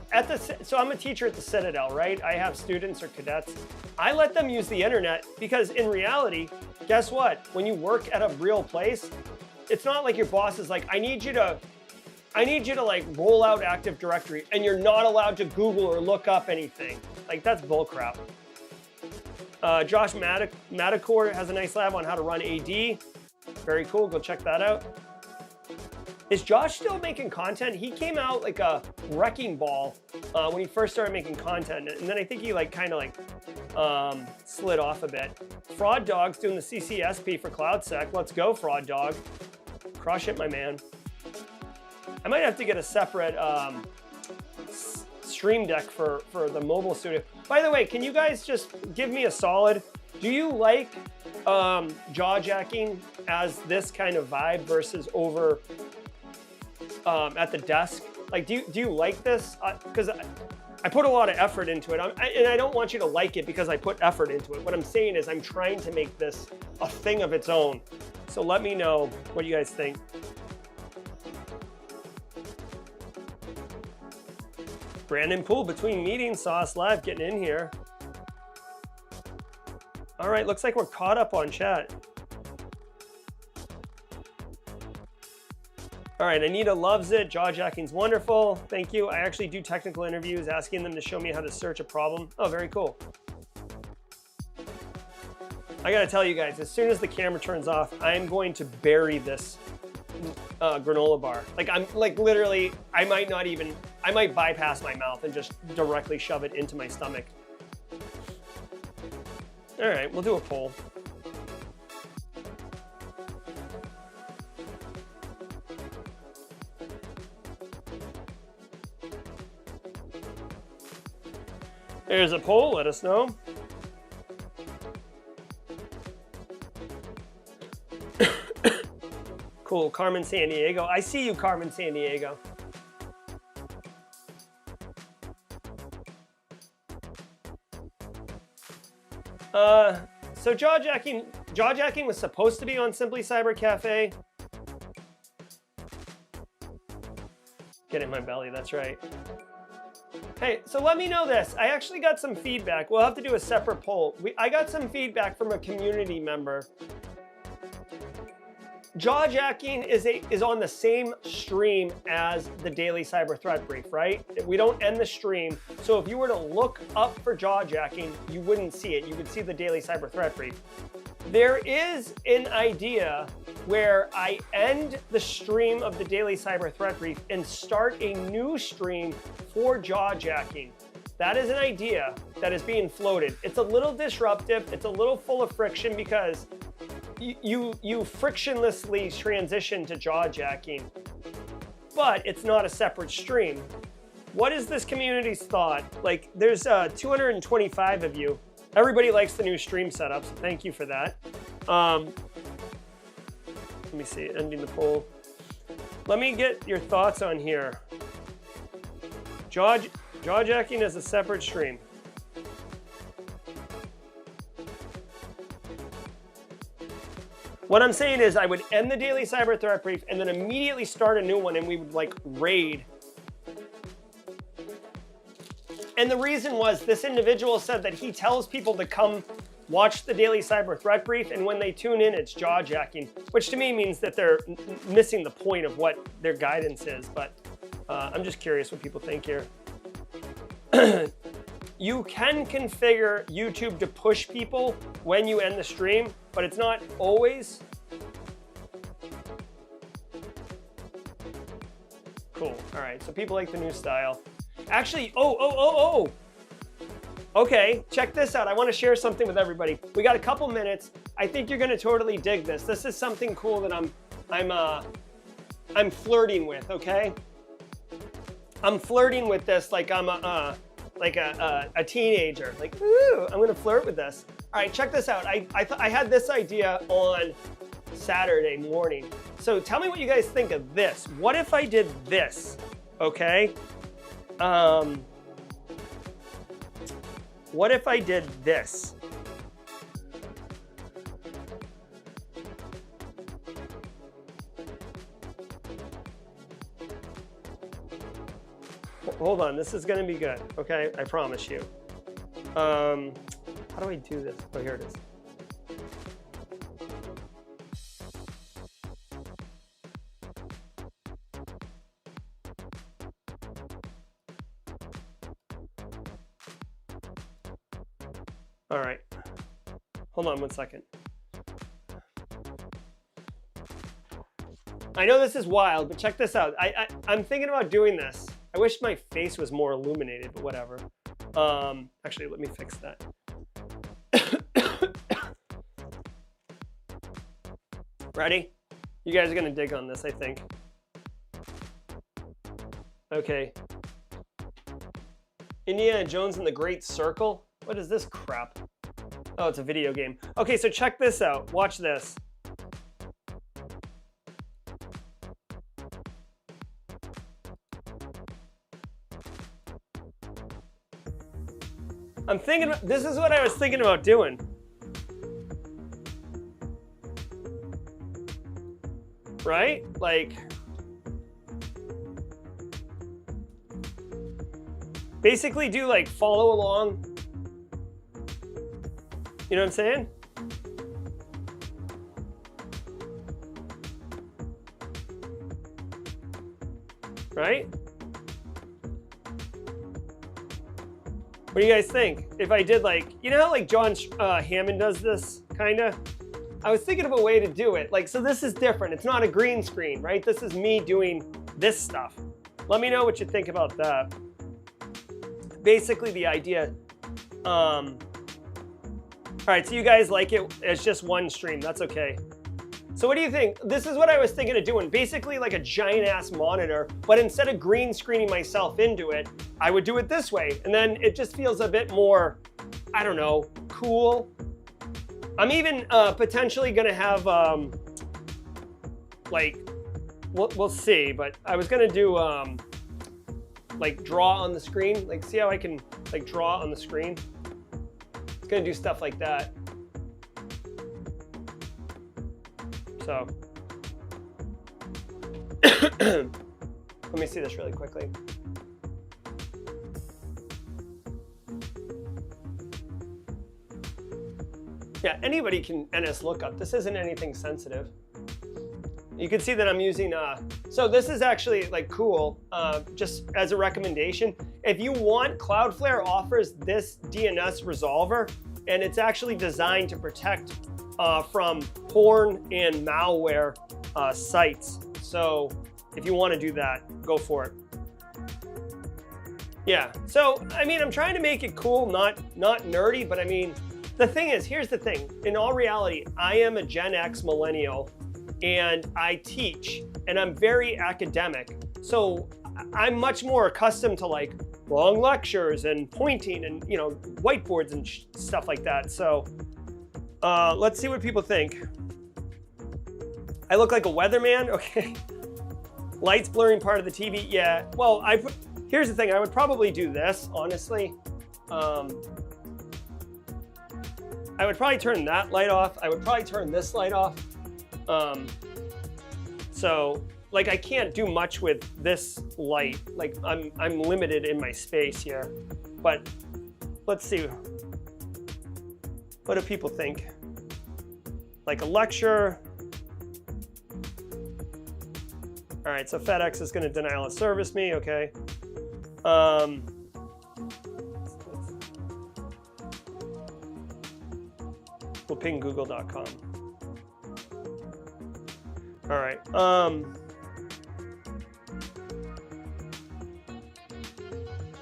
so I'm a teacher at the Citadel, right? I have students or cadets. I let them use the internet because in reality, guess what? When you work at a real place, it's not like your boss is like, I need you to like roll out Active Directory and you're not allowed to Google or look up anything. Like, that's bullcrap. Josh Madacor has a nice lab on how to run AD. Very cool, go check that out. Is Josh still making content? He came out like a wrecking ball when he first started making content. And then I think he like kind of like slid off a bit. Fraud Dog's doing the CCSP for CloudSec. Let's go, Fraud Dog. Crush it, my man. I might have to get a separate stream deck for the mobile studio. By the way, can you guys just give me a solid? Do you like jaw jacking as this kind of vibe versus over at the desk? Like, do you like this? Because I put a lot of effort into it, and I don't want you to like it because I put effort into it. What I'm saying is I'm trying to make this a thing of its own. So let me know what you guys think. Brandon Poole, between meetings, saw us live getting in here. All right, looks like we're caught up on chat. All right, Anita loves it. Jaw jacking's wonderful. Thank you. I actually do technical interviews asking them to show me how to search a problem. Oh, very cool. I gotta tell you guys, as soon as the camera turns off, I am going to bury this granola bar. Like, I'm like literally, I might bypass my mouth and just directly shove it into my stomach. All right, we'll do a poll. There's a poll, let us know. Cool, Carmen San Diego. I see you, Carmen San Diego. So jawjacking was supposed to be on Simply Cyber Cafe. Get in my belly, that's right. Hey, so let me know this. I actually got some feedback. We'll have to do a separate poll. I got some feedback from a community member. Jawjacking is on the same stream as the daily cyber threat brief, right? We don't end the stream. So if you were to look up for jawjacking, you wouldn't see it. You would see the daily cyber threat brief. There is an idea where I end the stream of the daily cyber threat brief and start a new stream for jawjacking. That is an idea that is being floated. It's a little disruptive. It's a little full of friction because you frictionlessly transition to jawjacking, but it's not a separate stream. What is this community's thought? Like, there's 225 of you. Everybody likes the new stream setup, so thank you for that. Let me see, ending the poll. Let me get your thoughts on here. Jawjacking is a separate stream. What I'm saying is I would end the daily cyber threat brief and then immediately start a new one and we would like raid. And the reason was this individual said that he tells people to come watch the daily cyber threat brief, and when they tune in, it's jawjacking, which to me means that they're missing the point of what their guidance is. But I'm just curious what people think here. You can configure YouTube to push people when you end the stream, but it's not always. Cool. All right. So people like the new style. Actually, okay, check this out. I want to share something with everybody. We got a couple minutes. I think you're going to totally dig this. This is something cool that I'm flirting with, okay? I'm flirting with this like I'm a teenager. Like, ooh, I'm going to flirt with this. All right, check this out. I had this idea on Saturday morning. So tell me what you guys think of this. What if I did this, okay? What if I did this? Hold on, this is going to be good, okay? I promise you. How do I do this? Oh, here it is. All right, hold on one second. I know this is wild, but check this out. I'm thinking about doing this. I wish my face was more illuminated, but whatever. Actually, let me fix that. Ready? You guys are gonna dig on this, I think. Okay. Indiana Jones and the Great Circle? What is this crap? Oh, it's a video game. Okay, so check this out. Watch this. I'm thinking, this is what I was thinking about doing. Right? Like, basically do like follow along. You know what I'm saying? Right? What do you guys think? If I did like, you know how like John Hammond does this, kinda? I was thinking of a way to do it. Like, so this is different. It's not a green screen, right? This is me doing this stuff. Let me know what you think about that. Basically the idea, all right, so you guys like it as just one stream, that's okay. So what do you think? This is what I was thinking of doing. Basically like a giant ass monitor, but instead of green screening myself into it, I would do it this way. And then it just feels a bit more, I don't know, cool. I'm even potentially gonna have, like, we'll see, but I was gonna do like draw on the screen. Like, see how I can like draw on the screen? It's gonna do stuff like that. So let me see this really quickly. Yeah, anybody can NS lookup. This isn't anything sensitive. You can see that I'm using, so this is actually like cool, just as a recommendation. If you want, Cloudflare offers this DNS resolver, and it's actually designed to protect from porn and malware sites. So if you want to do that, go for it. Yeah, so I mean, I'm trying to make it cool, not nerdy, but I mean, the thing is, here's the thing. In all reality, I am a Gen X millennial, and I teach, and I'm very academic. So I'm much more accustomed to like long lectures and pointing and, you know, whiteboards and stuff like that. So let's see what people think. I look like a weatherman. Okay. Lights blurring part of the TV. Yeah. Well, here's the thing. I would probably do this, honestly. I would probably turn that light off. I would probably turn this light off. So like I can't do much with this light. Like I'm limited in my space here. But let's see. What do people think? Like a lecture. All right, so FedEx is going to denial of service me. Okay. We'll ping google.com. All right.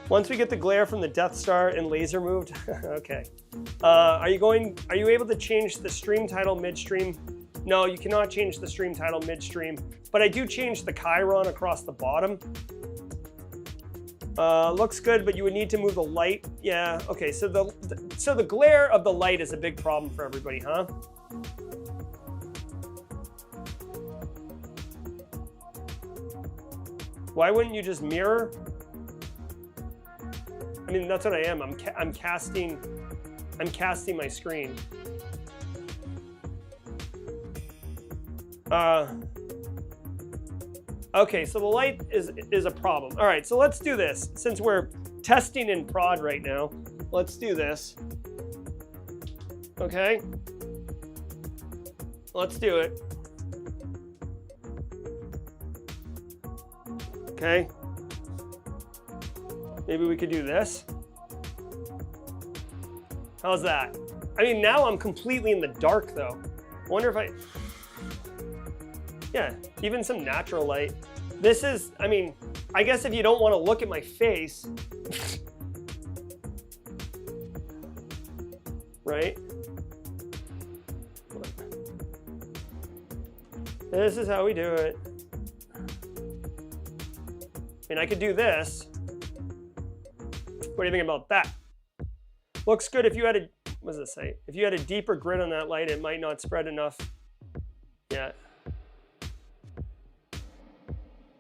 Once we get the glare from the Death Star and laser moved, okay. Are you able to change the stream title midstream? No, you cannot change the stream title midstream, but I do change the chyron across the bottom. Looks good, but you would need to move the light. Yeah, okay, so the glare of the light is a big problem for everybody, huh? Why wouldn't you just mirror? I mean, that's what I am. I'm casting my screen. Okay, so the light is a problem. All right, so let's do this. Since we're testing in prod right now, let's do this. Okay? Let's do it. Okay? Maybe we could do this. How's that? I mean, now I'm completely in the dark though. I wonder if yeah, even some natural light. This is, I mean, I guess if you don't want to look at my face, right? This is how we do it. I mean, I could do this. What do you think about that? Looks good if you had what does it say? If you had a deeper grid on that light, it might not spread enough. Yeah.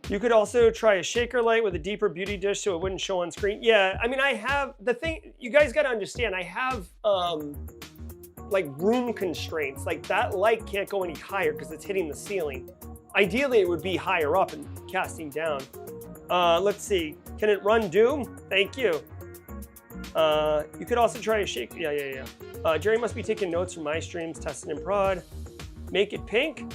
You could also try a shaker light with a deeper beauty dish so it wouldn't show on screen. Yeah, I mean, I have, the thing, you guys got to understand, I have like room constraints. Like that light can't go any higher because it's hitting the ceiling. Ideally, it would be higher up and casting down. Let's see, can it run Doom? Thank you. You could also try a shake. Yeah. Jerry must be taking notes from my streams, testing in prod. Make it pink.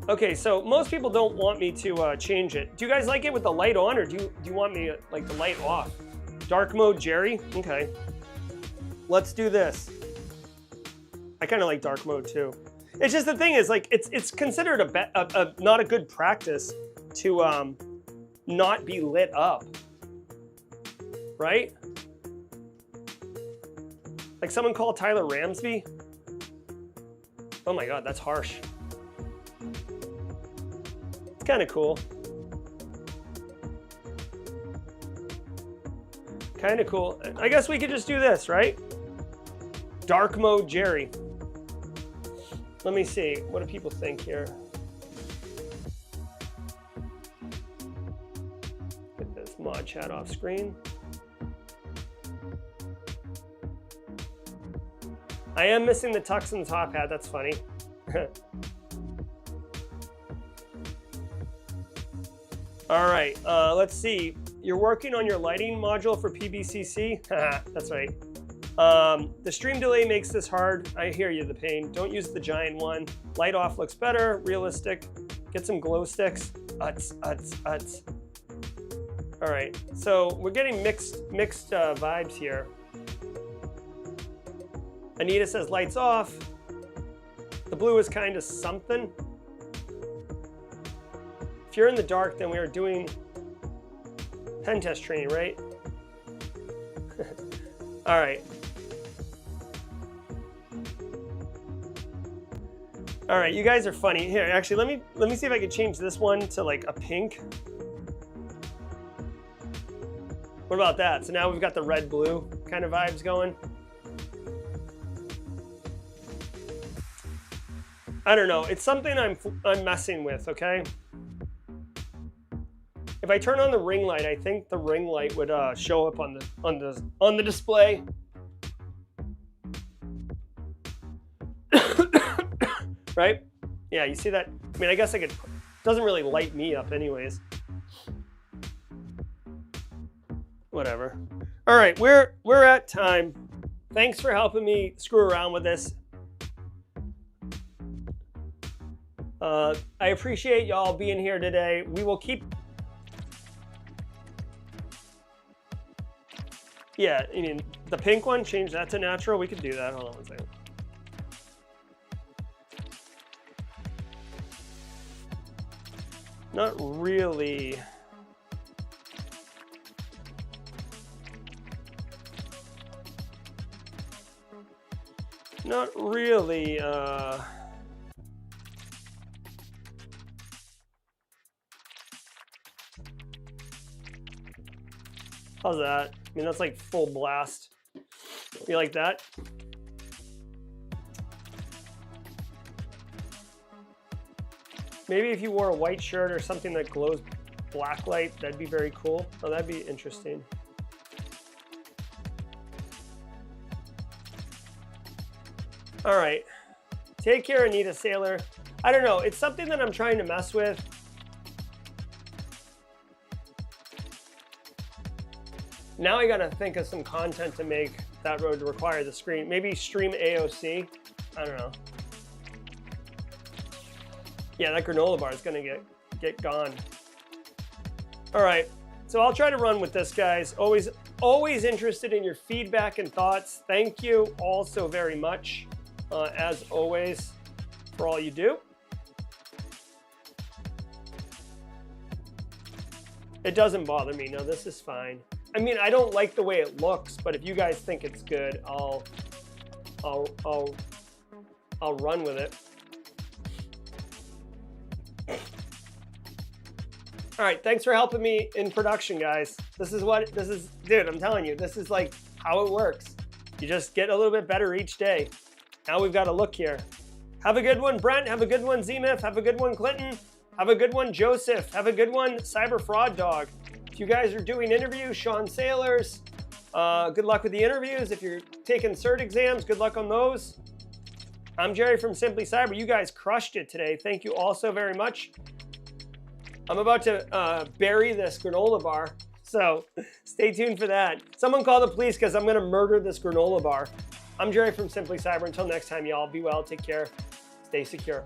Okay, so most people don't want me to change it. Do you guys like it with the light on, or do you want me like the light off? Dark mode, Jerry. Okay. Let's do this. I kind of like dark mode too. It's just the thing is like it's considered a not a good practice to not be lit up, right? Like someone called Tyler Ramsby. Oh my God, that's harsh. It's kind of cool. Kind of cool. I guess we could just do this, right? Dark mode Jerry. Let me see. What do people think here? Get this mod chat off screen. I am missing the tux and the top hat. That's funny. All right, let's see. You're working on your lighting module for PBCC? That's right. The stream delay makes this hard. I hear you, the pain. Don't use the giant one. Light off looks better, realistic. Get some glow sticks. Uts. All right, so we're getting mixed vibes here. Anita says lights off. The blue is kind of something. If you're in the dark, then we are doing pen test training, right? All right. All right, you guys are funny. Here, actually, let me see if I can change this one to like a pink. What about that? So now we've got the red-blue kind of vibes going. I don't know. It's something I'm messing with. Okay. If I turn on the ring light, I think the ring light would show up on the display. Right? Yeah, you see that? I mean, I guess I could. Doesn't really light me up, anyways. Whatever. All right, we're at time. Thanks for helping me screw around with this. I appreciate y'all being here today. We will keep. Yeah, I mean, the pink one, change that to natural. We could do that. Hold on one second. Not really. Not really. How's that? I mean, that's like full blast. You like that? Maybe if you wore a white shirt or something that glows black light, that'd be very cool. Oh, that'd be interesting. All right. Take care, Anita Sailor. I don't know. It's something that I'm trying to mess with. Now I gotta think of some content to make that would require the screen. Maybe stream AOC. I don't know. Yeah, that granola bar is gonna get gone. All right, so I'll try to run with this, guys. Always interested in your feedback and thoughts. Thank you all so very much, as always, for all you do. It doesn't bother me. No, this is fine. I mean, I don't like the way it looks, but if you guys think it's good, I'll run with it. All right, thanks for helping me in production, guys. Dude, I'm telling you, this is like how it works. You just get a little bit better each day. Now we've got to look here. Have a good one, Brent. Have a good one, Zemif. Have a good one, Clinton. Have a good one, Joseph. Have a good one, Cyber Fraud Dog. If you guys are doing interviews, Sean Sailors, good luck with the interviews. If you're taking cert exams, good luck on those. I'm Jerry from Simply Cyber. You guys crushed it today. Thank you all so very much. I'm about to bury this granola bar, so stay tuned for that. Someone call the police because I'm going to murder this granola bar. I'm Jerry from Simply Cyber. Until next time, y'all, be well, take care, stay secure.